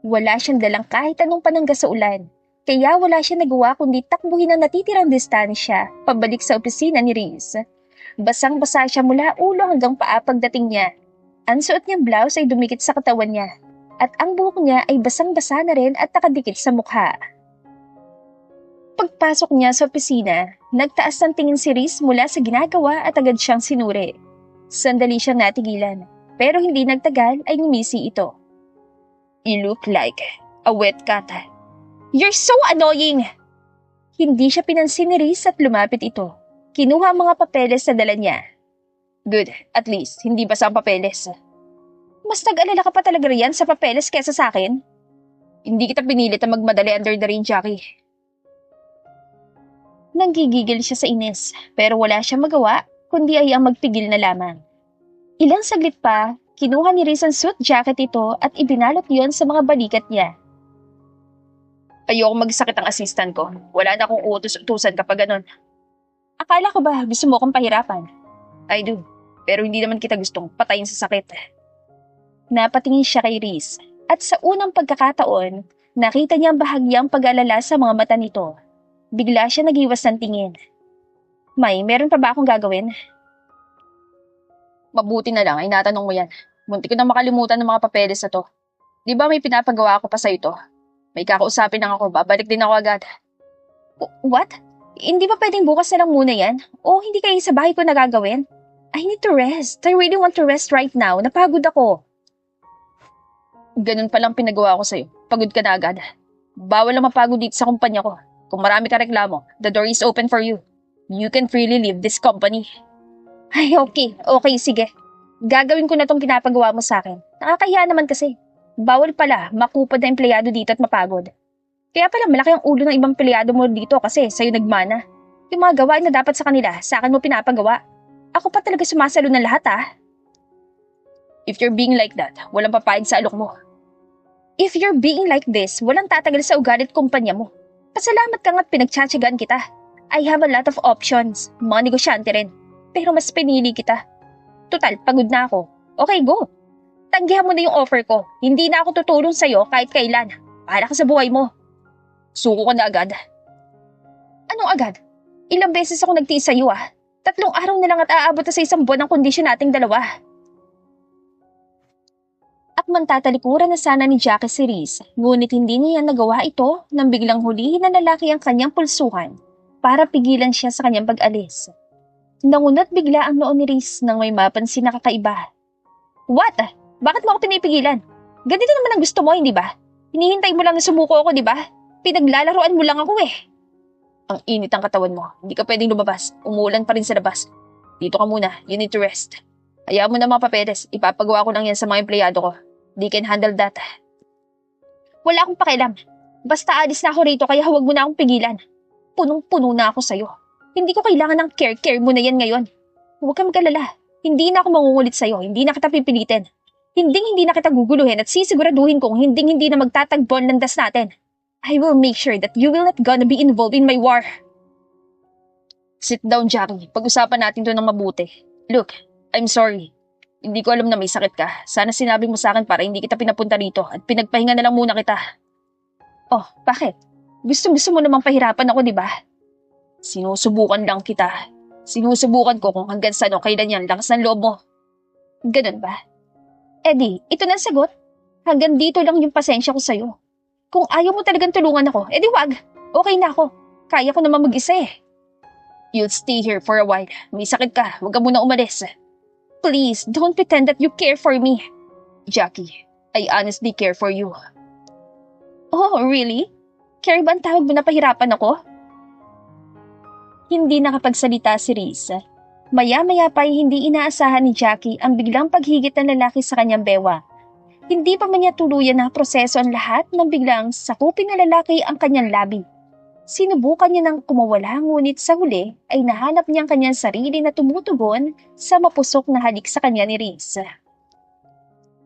Wala siyang dalang kahit anong panangga sa ulan, kaya wala siya nagawa kundi takbuhin ang natitirang distansya pabalik sa opisina ni Riz. Basang-basa siya mula ulo hanggang paa pagdating niya. Ang suot niyang blouse ay dumikit sa katawan niya, at ang buhok niya ay basang-basa na rin at nakadikit sa mukha. Pagpasok niya sa opisina, nagtaas ng tingin si Riz mula sa ginagawa at agad siyang sinuri. Sandali siyang natigilan, pero hindi nagtagal ay ngumisi ito. You look like a wet cat. You're so annoying! Hindi siya pinansin ni Riz at lumapit ito. Kinuha ang mga papeles na dala niya. Good, at least, hindi basa ang papeles. Mas nag-alala ka pa talaga riyan sa papeles kesa sa akin? Hindi kita pinilit na magmadali under the rain, Jackie. Nanggigigil siya sa inis, pero wala siyang magawa, kundi ay ang magpigil na lamang. Ilang saglit pa, kinuha ni Riz ang suit jacket ito at ibinalot yon sa mga balikat niya. Ayoko magsakit ang assistant ko. Wala na akong utos-utusan kapag ganon. Akala ko ba gusto mo akong pahirapan? I do. Pero hindi naman kita gustong patayin sa sakit. Napatingin siya kay Riz at sa unang pagkakataon, nakita niya ang bahagyang pag-alala sa mga mata nito. Bigla siya nag-iwas ng tingin. May, meron pa ba akong gagawin? Mabuti na lang ay natanong mo yan. Munti ko na makalimutan ng mga papeles na to. Di ba may pinapagawa ako pa sa ito? May kakausapin lang ako, babalik din ako agad. What? Hindi ba pwedeng bukas na lang muna yan? O hindi kayo sa bahay ko nagagawin? I need to rest. I really want to rest right now. Napagod ako. Ganun palang pinagawa ko sa'yo. Pagod ka na agad. Bawal lang mapagod dito sa kumpanya ko. Kung marami ka reklamo, the door is open for you. You can freely leave this company. Ay, okay. Okay, sige. Gagawin ko na tong pinapagawa mo sa akin. Nakakahiya naman kasi. Bawal pala makupad na empleyado dito at mapagod. Kaya pala malaki ang ulo ng ibang empleyado mo dito kasi sa'yo nagmana. Yung mga gawain na dapat sa kanila, sa akin mo pinapagawa. Ako pa talaga sumasalo ng lahat If you're being like that, walang papayag sa alok mo. If you're being like this, walang tatagal sa ugalit kumpanya mo. Pasalamat ka nga't pinagtsatsagaan kita. I have a lot of options. Mga negosyante rin. Pero mas pinili kita. Total, pagod na ako. Okay, go. Tanggihan mo na yung offer ko. Hindi na ako tutulong sa'yo kahit kailan. Para ka sa buhay mo. Suko ka na agad. Anong agad? Ilang beses ako nagtiis sa'yo 3 araw na lang at aabot na sa 1 buwan ang kondisyon nating dalawa. Akman tatalikuran na sana ni Jackie si Riz, ngunit hindi niya nagawa ito nang biglang hulihin ng lalaki ang kanyang pulsuhan para pigilan siya sa kanyang pag-alis. Nangunat bigla ang noo ni Riz nang may mapansin na kakaiba. What? Bakit mo ako pinipigilan? Ganito naman ang gusto mo, hindi ba? Hinihintay mo lang na sumuko ako, di ba? Pinaglalaroan mo lang ako Ang init ang katawan mo. Hindi ka pwedeng lumabas. Umuulan pa rin sa labas. Dito ka muna. You need to rest. Hayaan mo na mga papeles. Ipapagawa ko lang yan sa mga empleyado ko. They can handle that. Wala akong pakialam. Basta alis na ako rito kaya huwag mo na akong pigilan. Punong-puno na ako sa'yo. Hindi ko kailangan ng care mo na yan ngayon. Huwag kang mag-alala. Hindi na ako mangungulit sa'yo. Hindi na kita pipilitin. Hindi na kita guguluhin at sisiguraduhin kong hindi na magtatagpo ang landas natin. I will make sure that you will not gonna be involved in my war. Sit down, Jackie. Pag-usapan natin to ng mabuti. Look, I'm sorry. Hindi ko alam na may sakit ka. Sana sinabi mo sa akin para hindi kita pinapunta rito at pinagpahinga na lang muna kita. Oh, bakit? Gusto mo namang pahirapan ako, di ba? Sinusubukan lang kita. Sinusubukan ko kung hanggang saan o kailan yan lakas ng loob mo. Ganun ba? Eddie, ito na ang sagot. Hanggang dito lang yung pasensya ko sa'yo. Kung ayaw mo talagang tulungan ako, edi wag. Okay na ako. Kaya ko naman mag-isa You'll stay here for a while. May sakit ka. Huwag ka muna umalis. Please, don't pretend that you care for me. Jackie, I honestly care for you. Oh, really? Care ba ang tawag mo na pahirapan ako? Hindi nakapagsalita si Riz. Maya-maya pa ay hindi inaasahan ni Jackie ang biglang paghigit ng lalaki sa kanyang bewa. Hindi pa man niya tuluyan na proseso ang lahat nang biglang sakupin ng lalaki ang kanyang labi. Sinubukan niya nang kumawala ngunit sa huli ay nahanap niya ang kanyang sarili na tumutugon sa mapusok na halik sa kanya ni Riz.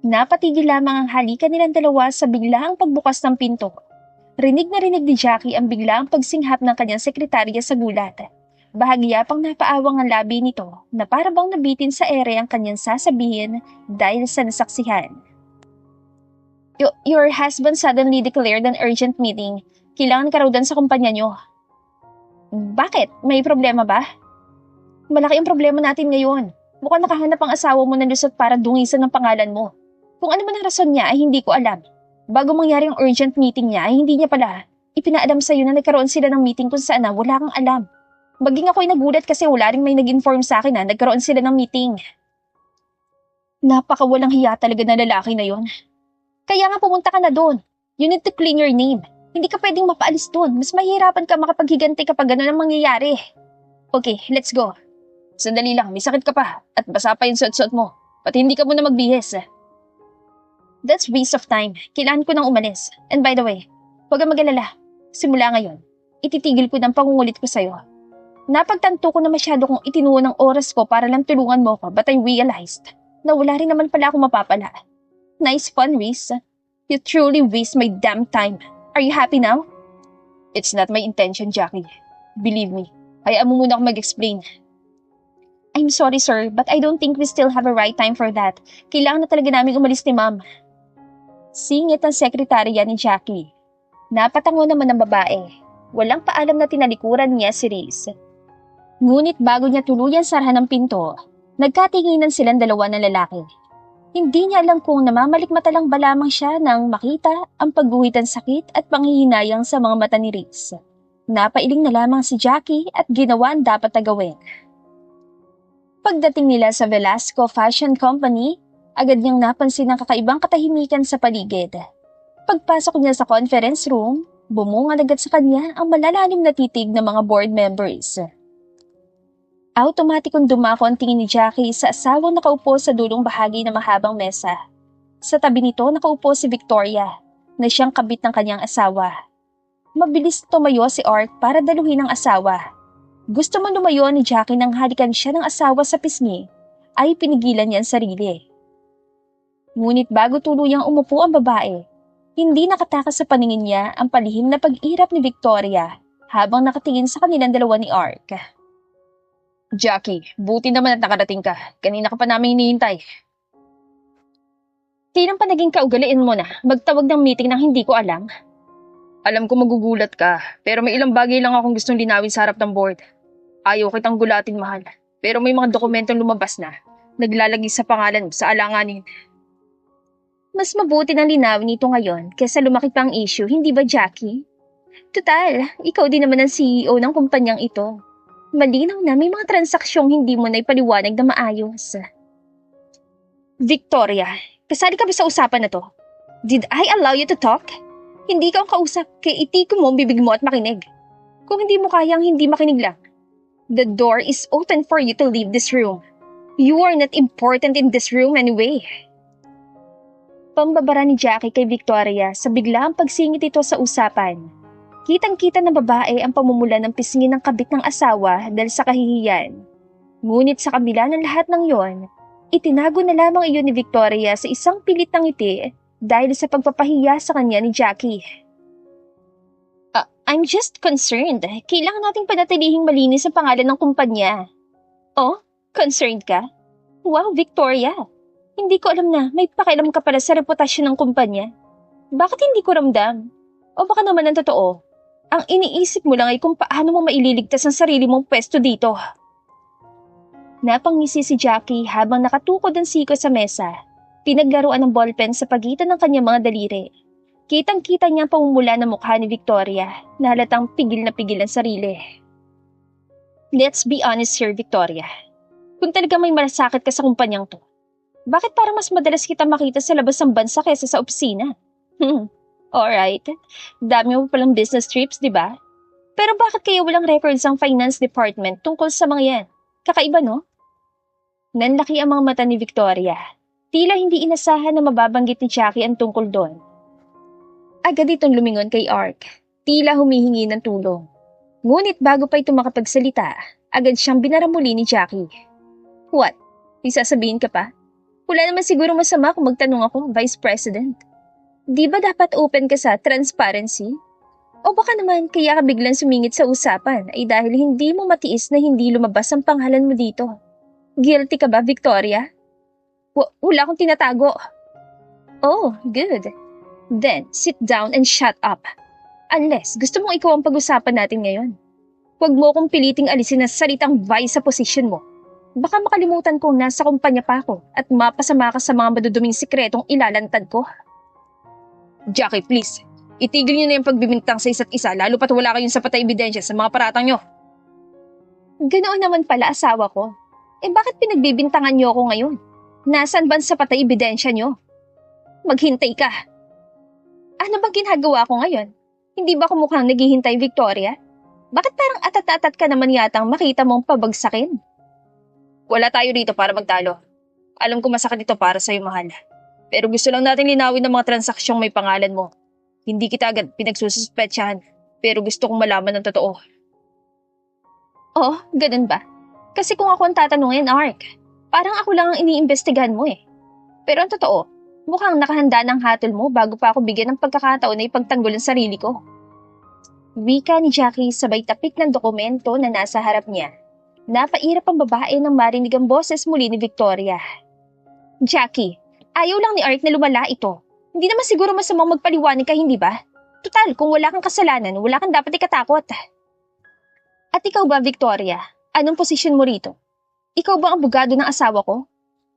Napatigil lamang ang halikan nilang dalawa sa biglaang pagbukas ng pinto. Rinig na rinig ni Jackie ang biglaang pagsinghap ng kanyang sekretarya sa gulat. Bahagya pang napaawang ang labi nito na para bang nabitin sa ere ang kanyang sasabihin dahil sa nasaksihan. Your husband suddenly declared an urgent meeting. Kailangan ka raw doon sa kumpanya niyo. Bakit? May problema ba? Malaki ang problema natin ngayon. Mukhang nakahanap ang asawa mo ng lusot para dungisan ng pangalan mo. Kung ano man ang rason niya ay hindi ko alam. Bago mangyari ang urgent meeting niya ay hindi niya pala ipinaalam sa'yo na nagkaroon sila ng meeting kung saan wala kang alam. Maging ako'y nagulat kasi wala ring may nag-inform sa akin na nagkaroon sila ng meeting. Napakawalang hiya talaga na lalaki na yon. Kaya nga pumunta ka na doon. You need to clean your name. Hindi ka pwedeng mapaalis doon. Mas mahihirapan ka makapaghiganti kapag gano'n ang mangyayari. Okay, let's go. Sandali lang, may sakit ka pa at basa pa yung suot-suot mo. Pati hindi ka muna magbihis. That's waste of time. Kailangan ko nang umalis. And by the way, huwag kang mag-alala. Simula ngayon, ititigil ko ng pangungulit ko sa'yo. Napagtanto ko na masyado kong itinuon ng oras ko para lang tulungan mo ko but I realized na wala rin naman pala akong mapapala. Nice fun, Reese. You truly waste my damn time. Are you happy now? It's not my intention, Jackie. Believe me. Hayaan mo muna ako mag-explain. I'm sorry, sir, but I don't think we still have a right time for that. Kailangan na talaga namin umalis ni Ma'am. Singit ang sekretarya ni Jackie. Napatango naman ng babae. Walang paalam na tinalikuran niya si Reese. Ngunit bago niya tuluyan sarahan ang pinto, nagkatinginan silang dalawa ng lalaki. Hindi niya alam kung namamalikmata lang ba lamang siya nang makita ang pagguhit ng sakit at panghihinayang sa mga mata ni Reese. Napailing na lamang si Jackie at ginawa ang dapat na gawin. Pagdating nila sa Velasco Fashion Company, agad niyang napansin ang kakaibang katahimikan sa paligid. Pagpasok niya sa conference room, bumungad agad sa kanya ang malalalim na titig ng mga board members. Automatikong dumako ang tingin ni Jackie sa asawang nakaupo sa dulong bahagi ng mahabang mesa. Sa tabi nito nakaupo si Victoria, na siyang kabit ng kanyang asawa. Mabilis tumayo si Art para daluhin ang asawa. Gusto man lumayo ni Jackie nang halikan siya ng asawa sa pisngi, ay pinigilan niya ang sarili. Ngunit bago tuluyang umupo ang babae, hindi nakatakas sa paningin niya ang palihim na pag-irap ni Victoria habang nakatingin sa kanilang dalawa ni Art. Jackie, buti naman at nakarating ka. Kanina ka pa namin hinihintay. Kailan pa naging kaugalian mo na magtawag ng meeting nang hindi ko alam? Alam ko magugulat ka, pero may ilang bagay lang akong gustong linawin sa harap ng board. Ayaw kitang gulatin, mahal. Pero may mga dokumentong lumabas na. Naglalagay sa pangalan mo sa alanganin. Mas mabuti nang linawin ito ngayon kaysa lumaki pang issue, hindi ba, Jackie? Total, ikaw din naman ang CEO ng kumpanyang ito. Malinaw na may mga transaksyong hindi mo na ipaliwanag na maayos. Victoria, kasali ka ba sa usapan na to? Did I allow you to talk? Hindi ka ang kausap, kaya itikom mo ang bibig mo at makinig. Kung hindi mo kayang hindi makinig lang. The door is open for you to leave this room. You are not important in this room anyway. Pambabara ni Jackie kay Victoria sa biglaang pagsingit ito sa usapan. Kitang-kita ng babae ang pamumula ng pisngi ng kabit ng asawa dahil sa kahihiyan. Ngunit sa kabila ng lahat ng yon, itinago na lamang iyon ni Victoria sa isang pilit ng ngiti dahil sa pagpapahiya sa kanya ni Jackie. I'm just concerned. Kailangan nating panatilihing malinis ang pangalan ng kumpanya. Oh, concerned ka? Wow, Victoria. Hindi ko alam na may pakialam ka pala sa reputasyon ng kumpanya. Bakit hindi ko ramdam? O baka naman ang totoo? Ang iniisip mo lang ay kung paano mo maililigtas ang sarili mong pwesto dito. Napangisi si Jackie habang nakatukod ang siko sa mesa. Pinaglaruan ng ballpen sa pagitan ng kanyang mga daliri. Kitang-kita niya ang pamumula ng mukha ni Victoria na halatang pigil na pigil ang sarili. Let's be honest here, Victoria. Kung talaga may malasakit ka sa kumpanyang to, bakit parang mas madalas kita makita sa labas ng bansa kaysa sa opisina? Alright, dami mo palang business trips, di ba? Pero bakit kaya walang records ang finance department tungkol sa mga yan? Kakaiba, no? Nanlaki ang mga mata ni Victoria. Tila hindi inasahan na mababanggit ni Jackie ang tungkol doon. Agad itong lumingon kay Ark. Tila humihingi ng tulong. Ngunit bago pa ito makapagsalita, agad siyang binaramuli ni Jackie. What? May sasabihin ka pa? Wala naman siguro masama kung magtanong ako, Vice President. Di ba dapat open ka sa transparency? O baka naman kaya ka biglang sumingit sa usapan ay dahil hindi mo matiis na hindi lumabas ang pangalan mo dito. Guilty ka ba, Victoria? Wala akong tinatago. Oh, good. Then, sit down and shut up. Unless gusto mong ikaw ang pag-usapan natin ngayon. Huwag mo akong piliting alisin ang salitang vice sa position mo. Baka makalimutan kong nasa kumpanya pa ako at mapasama ka sa mga maduduming sikretong ilalantad ko. Jackie, please. Itigil niyo na yung pagbibintang sa isa't isa lalo pat wala kayong sapat na ebidensya sa mga paratang niyo. Ganoon naman pala asawa ko. Bakit pinagbibintangan niyo ako ngayon? Nasaan ba ang sapat na ebidensya niyo? Maghintay ka. Ano bang ginagawa ko ngayon? Hindi ba ako mukhang naghihintay, Victoria? Bakit parang atat-atat ka naman yatang makita mong pabagsakin? Wala tayo rito para magtalo. Alam ko masakit ito para sa'yo, mahal. Pero gusto lang natin linawin ng mga transaksyong may pangalan mo. Hindi kita agad pinagsususpetsahan, pero gusto kong malaman ng totoo. Oh, ganun ba? Kasi kung ako ang tatanungin, Ark, Parang ako lang ang iniimbestigahan mo eh. Pero ang totoo, mukhang nakahanda ng hatol mo bago pa ako bigyan ng pagkakataon na ipagtanggol ang sarili ko. Wika ni Jackie sabay tapik ng dokumento na nasa harap niya. Napairap ang babae nang marinig ang boses muli ni Victoria. Jackie, ayaw lang ni Art na lumala ito. Hindi naman siguro masamang magpaliwanag ka, hindi ba? Tutal, kung wala kang kasalanan, wala kang dapat ikatakot. At ikaw ba, Victoria? Anong posisyon mo rito? Ikaw ba ang abogado ng asawa ko?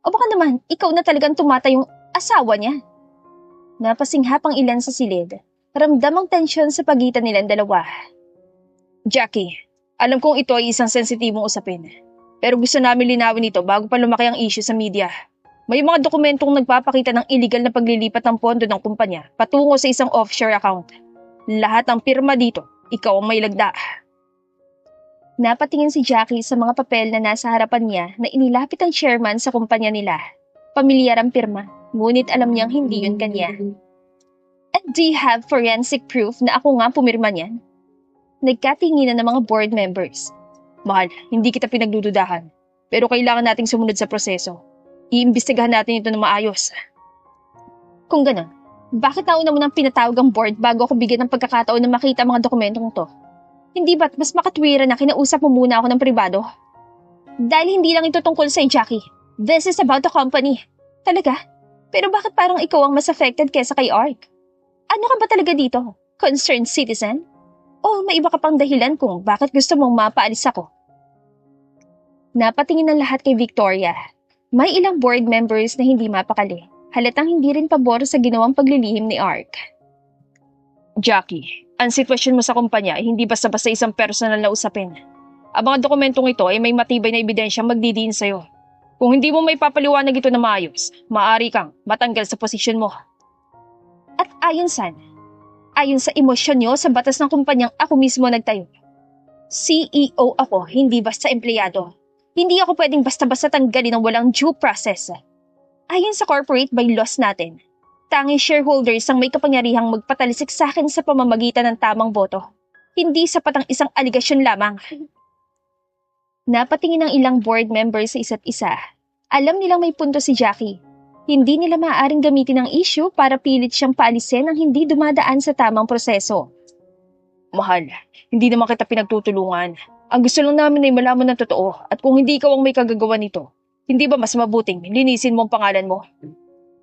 O baka naman, ikaw na talagang tumata yung asawa niya? Napasinghap ang ilan sa silid. Ramdam ang tensyon sa pagitan nilang dalawa. Jackie, alam kong ito ay isang sensitibong usapin. Pero gusto namin linawin ito bago pa lumaki ang issue sa media. May mga dokumentong nagpapakita ng illegal na paglilipat ng pondo ng kumpanya patungo sa isang offshore account. Lahat ng pirma dito, ikaw ang may lagda. Napatingin si Jackie sa mga papel na nasa harapan niya na inilapit ang chairman sa kumpanya nila. Pamilyar ang pirma, ngunit alam niyang hindi yun kanya. And do you have forensic proof na ako nga pumirma niyan? Nagkatinginan ng mga board members. Mahal, hindi kita pinagdududahan. Pero kailangan nating sumunod sa proseso. Iimbestigahan natin ito na maayos. Kung gano'n, bakit nauna mo nang pinatawag ang board bago ako bigyan ng pagkakataon na makita ang mga dokumentong to? Hindi ba't mas makatwira na kinausap mo muna ako ng pribado? Dahil hindi lang ito tungkol sa Jackie. This is about the company. Talaga? Pero bakit parang ikaw ang mas affected kesa kay Ark? Ano ka ba talaga dito? Concerned citizen? O may iba ka pang dahilan kung bakit gusto mong mapaalis ako? Napatingin ng lahat kay Victoria. May ilang board members na hindi mapakali. Halatang hindi rin pabor sa ginawang paglilihim ni Ark. Jackie, ang sitwasyon mo sa kumpanya ay hindi basta-basta isang personal na usapin. Ang mga dokumentong ito ay may matibay na ebidensyang magdidiin sa'yo. Kung hindi mo may papaliwanag ito na maayos, maaari kang matanggal sa posisyon mo. At ayon sa emosyon nyo sa batas ng kumpanyang ako mismo nagtayo. CEO ako, hindi basta empleyado. Hindi ako pwedeng basta-basta tanggalin ng walang due process. Ayon sa corporate bylaws natin, tanging shareholders ang may kapangyarihang magpatalisik sa akin sa pamamagitan ng tamang boto. Hindi sapat ang isang aligasyon lamang. Napatingin ang ilang board members sa isa't isa. Alam nilang may punto si Jackie. Hindi nila maaaring gamitin ang issue para pilit siyang paalisin ang hindi dumadaan sa tamang proseso. Mahal, hindi naman kita pinagtutulungan. Ang gusto lang namin ay malaman ng totoo at kung hindi ikaw ang may kagagawa nito, hindi ba mas mabuting linisin mo ang pangalan mo?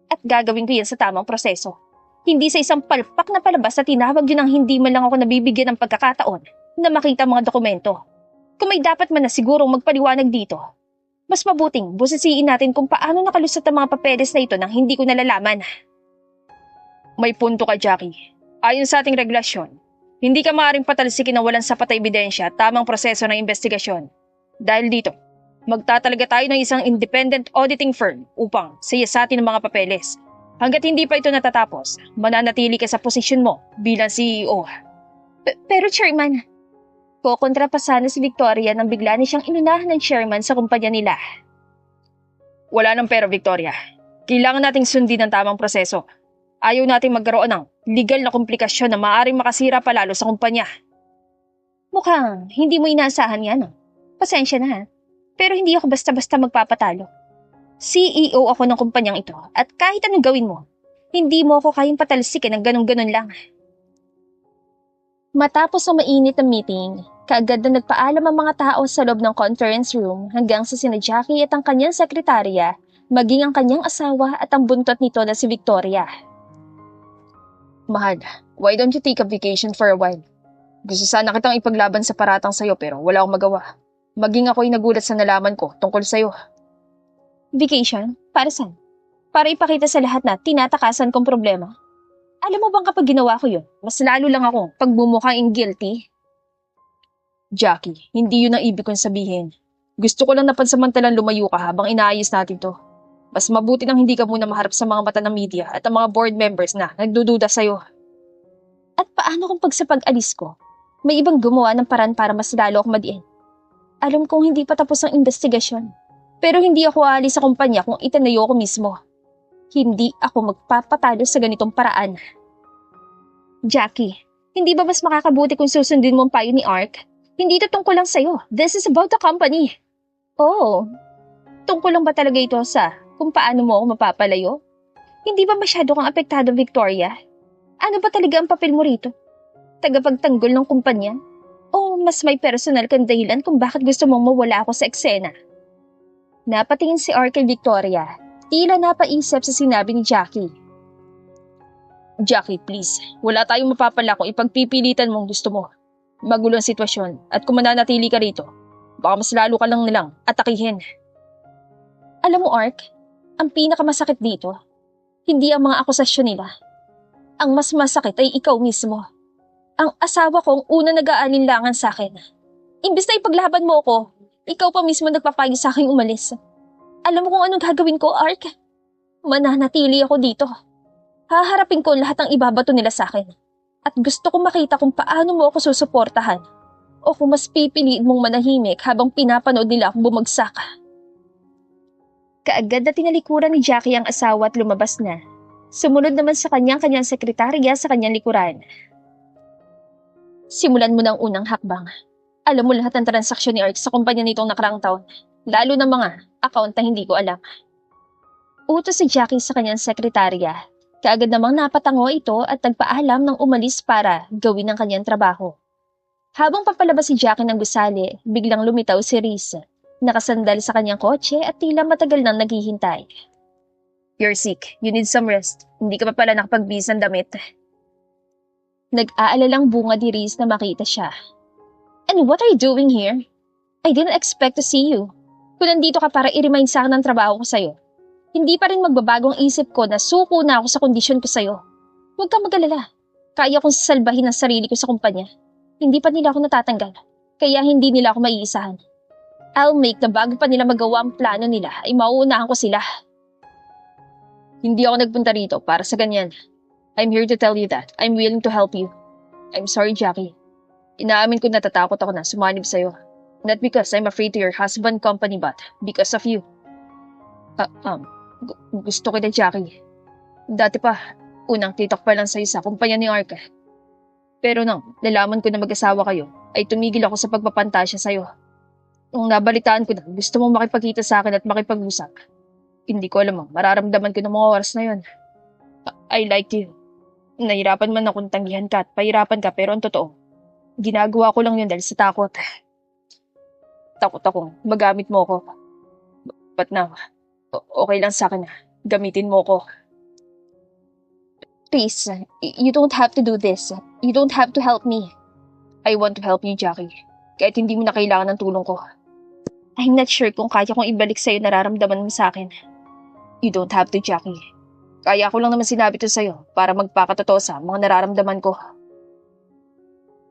At gagawin ko yan sa tamang proseso. Hindi sa isang palpak na palabas na tinawag yun ang hindi man lang ako nabibigyan ng pagkakataon na makita mga dokumento. Kung may dapat man na sigurong magpaliwanag dito, mas mabuting busisiin natin kung paano nakalusot ang mga papeles na ito nang hindi ko nalalaman. May punto ka, Jackie. Ayon sa ating regulasyon, hindi ka maaaring patalsikin ng walang sapat na ebidensya at tamang proseso ng investigasyon. Dahil dito, magtatalaga tayo ng isang independent auditing firm upang siyasatin ang mga papeles. Hanggat hindi pa ito natatapos, mananatili ka sa posisyon mo bilang CEO. Pero Chairman, kukontra pa sana si Victoria nang bigla na siyang inunahan ng chairman sa kumpanya nila. Wala nang pero, Victoria. Kailangan nating sundin ang tamang proseso. Ayaw nating magkaroon ng legal na komplikasyon na maaaring makasira palalo sa kumpanya. Mukhang hindi mo inaasahan yan. Pasensya na ha. Pero hindi ako basta-basta magpapatalo. CEO ako ng kumpanyang ito at kahit anong gawin mo, hindi mo ako kayang patalsikin ng ganun-ganun lang. Matapos ang mainit na meeting, kaagad na nagpaalam ang mga tao sa loob ng conference room hanggang sa sina Jackie at ang kanyang sekretarya, maging ang kanyang asawa at ang buntot nito na si Victoria. Mahal, why don't you take a vacation for a while? Gusto sana kitang ipaglaban sa paratang sa'yo pero wala akong magawa. Maging ako'y nagulat sa nalaman ko tungkol sa'yo. Vacation? Para saan? Para ipakita sa lahat na tinatakasan kong problema? Alam mo bang kapag ginawa ko yun, mas lalo lang akong pagbumukhaing guilty? Jackie, hindi yun ang ibig kong sabihin. Gusto ko lang na pansamantalang lumayo ka habang inaayos natin to. Mas mabuti nang hindi ka muna maharap sa mga mata ng media at ang mga board members na nagdududa sa'yo. At paano kung pag sa pag-alis ko, may ibang gumawa ng paraan para mas lalo akong madiin? Alam kong hindi pa tapos ang investigasyon. Pero hindi ako aalis sa kumpanya kung itanayo ko mismo. Hindi ako magpapatalo sa ganitong paraan. Jackie, hindi ba mas makakabuti kung susundin mo ang payo ni Ark? Hindi ito tungkol lang sa'yo. This is about the company. Oh, Tungkol lang ba talaga ito sa kung paano mo ako mapapalayo? Hindi ba masyado kang apektado, Victoria? Ano ba talaga ang papel mo rito? Tagapagtanggol ng kumpanya? O mas may personal kang dahilan kung bakit gusto mong mawala ako sa eksena? Napatingin si R kay Victoria. Tila napaisip sa sinabi ni Jackie. Jackie, please. Wala tayong mapapala kung ipagpipilitan mong gusto mo. Magulo ang sitwasyon at kung mananatili ka rito, baka mas lalo ka lang nilang atakihin. Alam mo, Ark, ang pinakamasakit dito, hindi ang mga akusasyon nila. Ang mas masakit ay ikaw mismo. Ang asawa ko ang una nag-aalinlangan sa akin. Imbis na ipaglaban mo ako, ikaw pa mismo nagpapayo sa akin umalis. Alam mo kung anong gagawin ko, Ark? Mananatili ako dito. Haharapin ko lahat ng ibabato nila sa akin. At gusto kong makita kung paano mo ako susuportahan. O kung mas pipiliin mong manahimik habang pinapanood nila akong bumagsak. Kaagad na tinalikuran ni Jackie ang asawa at lumabas na. Sumunod naman sa kanyang sekretarya sa kanyang likuran. Simulan mo ng unang hakbang. Alam mo lahat ng transaksyon ni Ark sa kumpanya nitong nakaraang taon. Lalo na mga account na hindi ko alam. Utos si Jackie sa kanyang sekretarya. Kaagad namang napatango ito at nagpaalam ng umalis para gawin ang kanyang trabaho. Habang papalabas si Jackie ng gusali, biglang lumitaw si Reese. Nakasandal sa kanyang kotse at tila matagal nang naghihintay. You're sick. You need some rest. Hindi ka pa pala nakapagbihis ng damit. Nag-aalalang bunga ni Reese na makita siya. And what are you doing here? I didn't expect to see you. Kung nandito ka para i-remind sa akin ng trabaho ko sa'yo, hindi pa rin magbabagong isip ko na suko na ako sa kondisyon ko sa'yo. Huwag kang mag-alala. Kaya kong sasalbahin ang sarili ko sa kumpanya. Hindi pa nila ako natatanggal. Kaya hindi nila ako maiisahan. I'll make na bago pa nila magawa ang plano nila ay mauunahan ko sila. Hindi ako nagpunta rito para sa ganyan. I'm here to tell you that I'm willing to help you. I'm sorry, Jackie. Inaamin ko natatakot ako na sumanib sa'yo. Not because I'm afraid to your husband company but because of you. Gusto kita, Jackie. Dati pa, unang titok pa lang sa'yo sa kumpanya ni Ark. Pero nang nalaman ko na mag-asawa kayo, ay tumigil ako sa pagpapantasya sa'yo. Nung nabalitaan ko na gusto mong makipagkita sa akin at makipag-usap, hindi ko alam ang mararamdaman ko ng mga oras na yon. I liked you. Nahirapan man akong tanggihan ka at pahirapan ka pero ang totoo, ginagawa ko lang yun dahil sa takot. Takot akong magamit mo ko. But now, okay lang sa akin na gamitin mo ko. Please, you don't have to do this. You don't have to help me. I want to help you, Jackie. Kahit hindi mo na kailangan ng tulong ko. I'm not sure kung kaya kong ibalik sa'yo nararamdaman mo sa akin. You don't have to, Jackie. Kaya ko lang naman sinabi to sa'yo para magpakatotoo sa mga nararamdaman ko.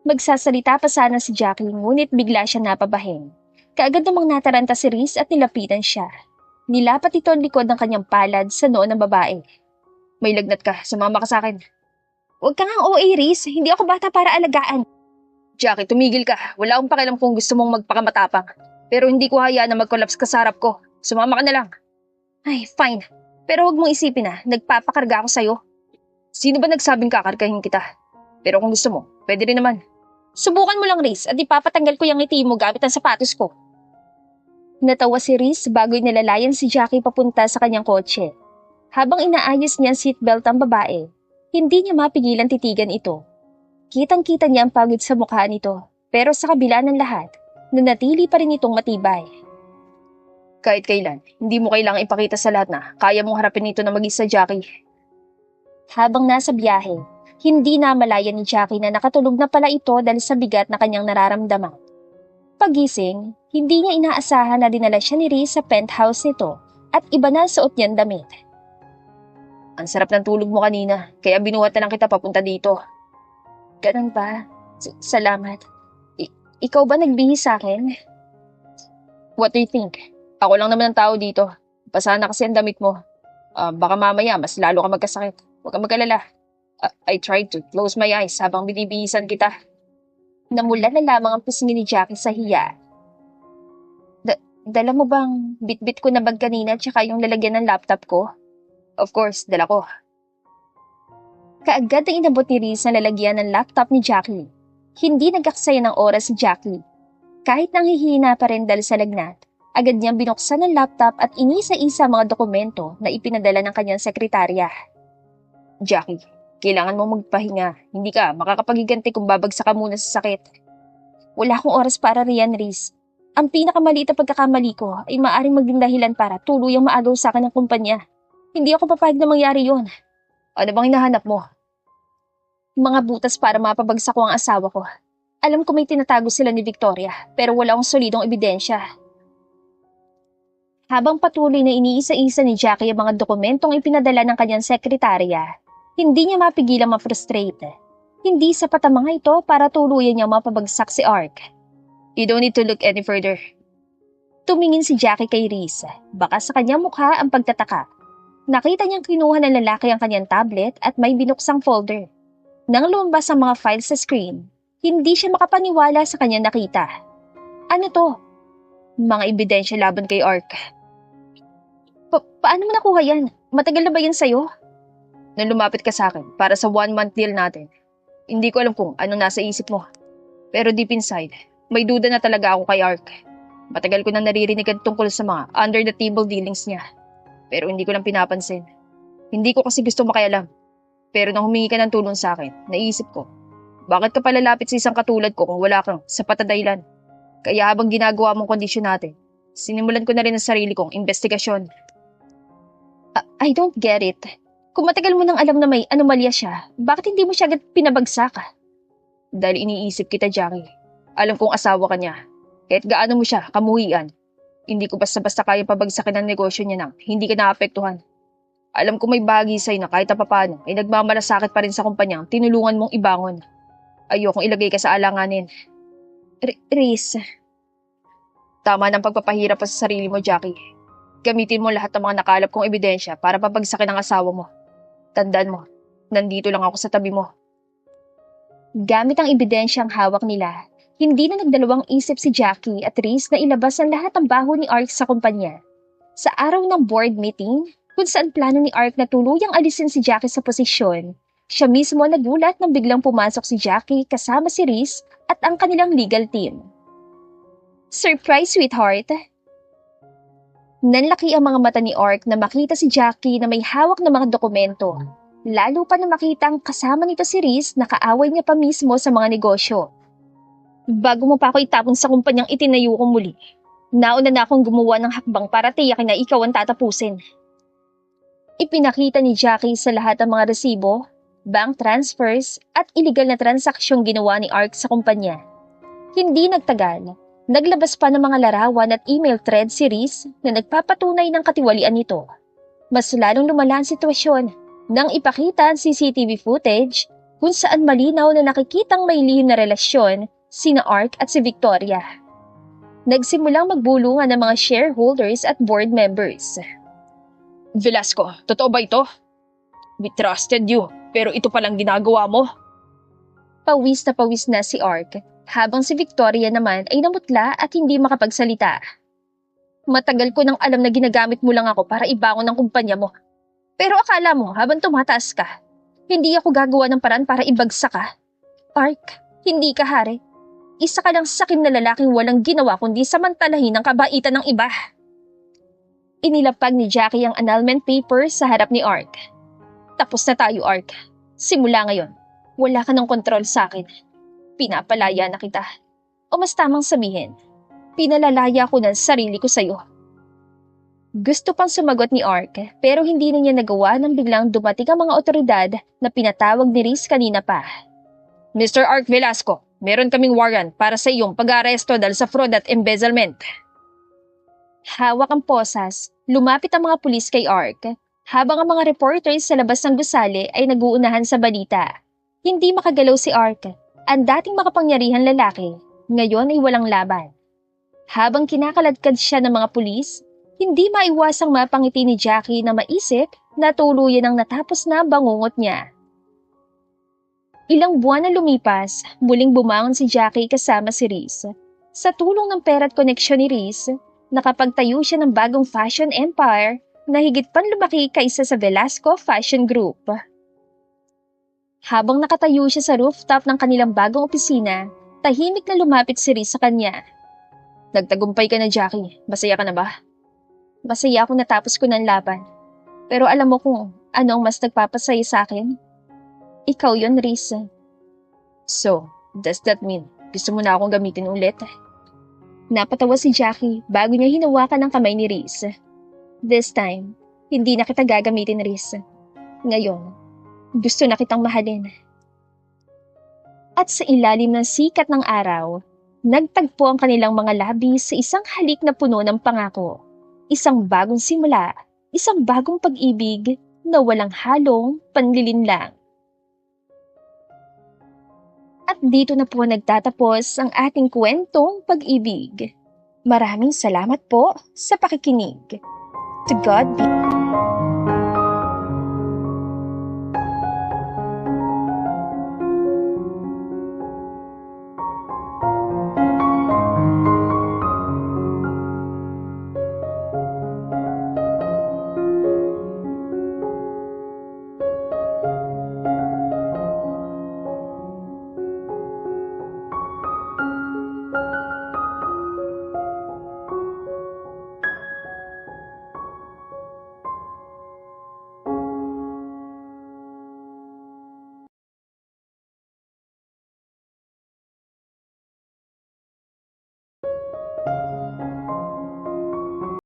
Magsasalita pa sana si Jackie ngunit bigla siya napabahin. Kaagad namang nataranta si Reese at nilapitan siya. Nilapat ito ang likod ng kanyang palad sa noo ng babae. May lagnat ka, sumama ka sa akin. Huwag ka ngang OA, Reese. Hindi ako bata para alagaan. Jackie, tumigil ka. Wala akong pakialam kung gusto mong magpakamatapang. Pero hindi ko hayaan na mag-collapse ka sa harap ko. Sumama ka na lang. Ay, fine. Pero huwag mong isipin na nagpapakarga ako sa'yo. Sino ba nagsabing kakargahin kita? Pero kung gusto mo, pwede rin naman. Subukan mo lang, Reese, at ipapatanggal ko yung ngiti mo gamit ang sapatos ko. Natawa si Reese bago inilalayan si Jackie papunta sa kanyang kotse. Habang inaayos niya ang seatbelt ang babae, hindi niya mapigilan titigan ito. Kitang-kita niya ang pagod sa mukha nito, pero sa kabila ng lahat, nanatili pa rin itong matibay. Kahit kailan, hindi mo kailangang ipakita sa lahat na kaya mong harapin ito na mag-isa, Jackie. Habang nasa biyahe, hindi namalayan ni Jackie na nakatulog na pala ito dahil sa bigat na kanyang nararamdaman. Pagising, hindi niya inaasahan na dinala siya ni Reese sa penthouse nito at iba na suot niyang damit. Ang sarap ng tulog mo kanina, kaya binuhat na lang kita papunta dito. Ganun ba? Salamat. Ikaw ba nagbihis sa akin? What do you think? Ako lang naman ang tao dito. Basa na kasi ang damit mo. Baka mamaya mas lalo ka magkasakit. Huwag kang mag-alala. I tried to close my eyes habang binibihisan kita. Namula na lamang ang pisngi ni Jackie sa hiya. Dala mo bang bitbit ko na bag kanina tsaka yung lalagyan ng laptop ko? Of course, dala ko. Kaagad ang inabot ni Reese na lalagyan ng laptop ni Jackie. Hindi nagaksaya ng oras si Jackie. Kahit nanghihina pa rin dahil sa lagnat, Agad niyang binuksan ang laptop at inisa-isa mga dokumento na ipinadala ng kanyang sekretarya. Jackie, kailangan mo magpahinga. Hindi ka makakapagiganti kung babagsak ka muna sa sakit. Wala akong oras para riyan, Riz. Ang pinakamaliit na pagkakamali ko ay maaaring maging dahilan para tuluyang maagaw sa akin ng kumpanya. Hindi ako papayag na mangyari yon. Ano bang hinahanap mo? Mga butas para mapabagsak ko ang asawa ko. Alam ko may tinatago sila ni Victoria, pero wala akong solidong ebidensya. Habang patuloy na iniisa-isa ni Jackie ang mga dokumentong ipinadala ng kanyang sekretarya, hindi niya mapigilang ma-frustrate. Hindi sapat ang mga ito para tuluyan niya mapabagsak si Ark. You don't need to look any further. Tumingin si Jackie kay Riz. Baka sa kanyang mukha ang pagtataka. Nakita niyang kinuha ng lalaki ang kanyang tablet at may binuksang folder. Nang lumabas ang mga files sa screen, hindi siya makapaniwala sa kanyang nakita. Ano to? Mga ebidensya laban kay Ark. Paano mo nakuha yan? Matagal na ba yan sa'yo? Nung lumapit ka sa akin para sa 1-month deal natin, hindi ko alam kung ano nasa isip mo. Pero deep inside, may duda na talaga ako kay Ark. Matagal ko na naririnig tungkol sa mga under-the-table dealings niya. Pero hindi ko lang pinapansin. Hindi ko kasi gusto makialam. Pero nang humingi ka ng tulong sa akin, naisip ko, bakit ka palalapit sa isang katulad ko kung wala kang sapat na dahilan? Kaya habang ginagawa mong kondisyon natin, sinimulan ko na rin ang sarili kong investigasyon. I don't get it. Kung matagal mo nang alam na may anomalya siya, bakit hindi mo siya agad pinabagsak? Dahil iniisip kita, Jackie. Alam kong asawa ka niya. Kahit gaano mo siya kamuhian, hindi ko basta-basta kaya pabagsakin ang negosyo niya nang hindi ka naapektuhan. Alam ko may bahagi sa'yo na kahit papaano ay nagmamalasakit pa rin sa kumpanyang tinulungan mong ibangon. Ayokong ilagay ka sa alanganin. Riz. Tama ng pagpapahirap pa sa sarili mo, Jackie. Gamitin mo lahat ng mga nakalap kong ebidensya para pabagsakin ang asawa mo. Tandaan mo, nandito lang ako sa tabi mo. Gamit ang ebidensyang hawak nila, hindi na nagdalawang isip si Jackie at Riz na ilabas ang lahat ng baho ni Ark sa kumpanya. Sa araw ng board meeting, kung saan plano ni Ark na tuluyang alisin si Jackie sa posisyon, siya mismo nagulat nang biglang pumasok si Jackie kasama si Riz at ang kanilang legal team. Surprise, sweetheart! Nanlaki ang mga mata ni Ark na makita si Jackie na may hawak na mga dokumento. Lalo pa na makita ang kasama nito si Riz na kaaway niya pa mismo sa mga negosyo. Bago mo pa ako itapon sa kumpanyang itinayo ko muli, nauna na akong gumawa ng hakbang para tiyakin na ikaw ang tatapusin. Ipinakita ni Jackie sa lahat ng mga resibo, bank transfers at iligal na transaksyong ginawa ni Ark sa kumpanya. Hindi nagtagal, naglabas pa ng mga larawan at email thread si Riz na nagpapatunay ng katiwalian nito. Mas lalong lumala ang sitwasyon nang ipakita ang CCTV footage kung saan malinaw na nakikitang may lihim na relasyon sina Ark at si Victoria. Nagsimulang magbulungan ng mga shareholders at board members. Velasco, totoo ba ito? We trusted you, pero ito palang ginagawa mo? Pawis na si Ark, habang si Victoria naman ay namutla at hindi makapagsalita. Matagal ko nang alam na ginagamit mo lang ako para ibangon ang kumpanya mo. Pero akala mo habang tumataas ka, hindi ako gagawa ng paraan para ibagsak ka. Ark, hindi ka hari. Isa ka lang sakim na lalaking walang ginawa kundi samantalahin ang kabaitan ng iba. Inilapag ni Jackie ang annulment paper sa harap ni Ark. Tapos na tayo, Ark. Simula ngayon, wala ka ng kontrol sa akin. Pinapalaya na kita. O mas tamang sabihin, pinalalaya ko ng sarili ko sa'yo. Gusto pang sumagot ni Ark pero hindi na niya nagawa nang biglang dumating ang mga otoridad na pinatawag ni Riz kanina pa. Mr. Ark Velasco, meron kaming warrant para sa iyong pag-aresto dahil sa fraud at embezzlement. Hawak ang posas, lumapit ang mga pulis kay Ark habang ang mga reporters sa labas ng gusali ay naguunahan sa balita. Hindi makagalaw si Ark, ang dating makapangyarihan lalaki, ngayon ay walang laban. Habang kinakaladkad siya ng mga pulis, hindi maiwasang mapangiti ni Jackie na maisip na tuluyan ang natapos na bangungot niya. Ilang buwan na lumipas, muling bumangon si Jackie kasama si Riz. Sa tulong ng pera at koneksyon ni Riz, nakapagtayo siya ng bagong fashion empire na higit pan lumaki kaysa sa Velasco Fashion Group. Habang nakatayo siya sa rooftop ng kanilang bagong opisina, tahimik na lumapit si Riz sa kanya. Nagtagumpay ka na, Jackie. Masaya ka na ba? Masaya ako natapos ko ng laban. Pero alam mo kung ano ang mas nagpapasaya sa akin? Ikaw yon, Riz. So, does that mean gusto mo na akong gamitin ulit? Napatawa si Jackie bago niya hinawakan ang kamay ni Riz. This time, hindi na kita gagamitin, Riz. Ngayon, gusto na kitang mahalin. At sa ilalim ng sikat ng araw, nagtagpo ang kanilang mga labi sa isang halik na puno ng pangako. Isang bagong simula, isang bagong pag-ibig na walang halong panlilinlang. At dito na po nagtatapos ang ating kwentong pag-ibig. Maraming salamat po sa pakikinig. To God be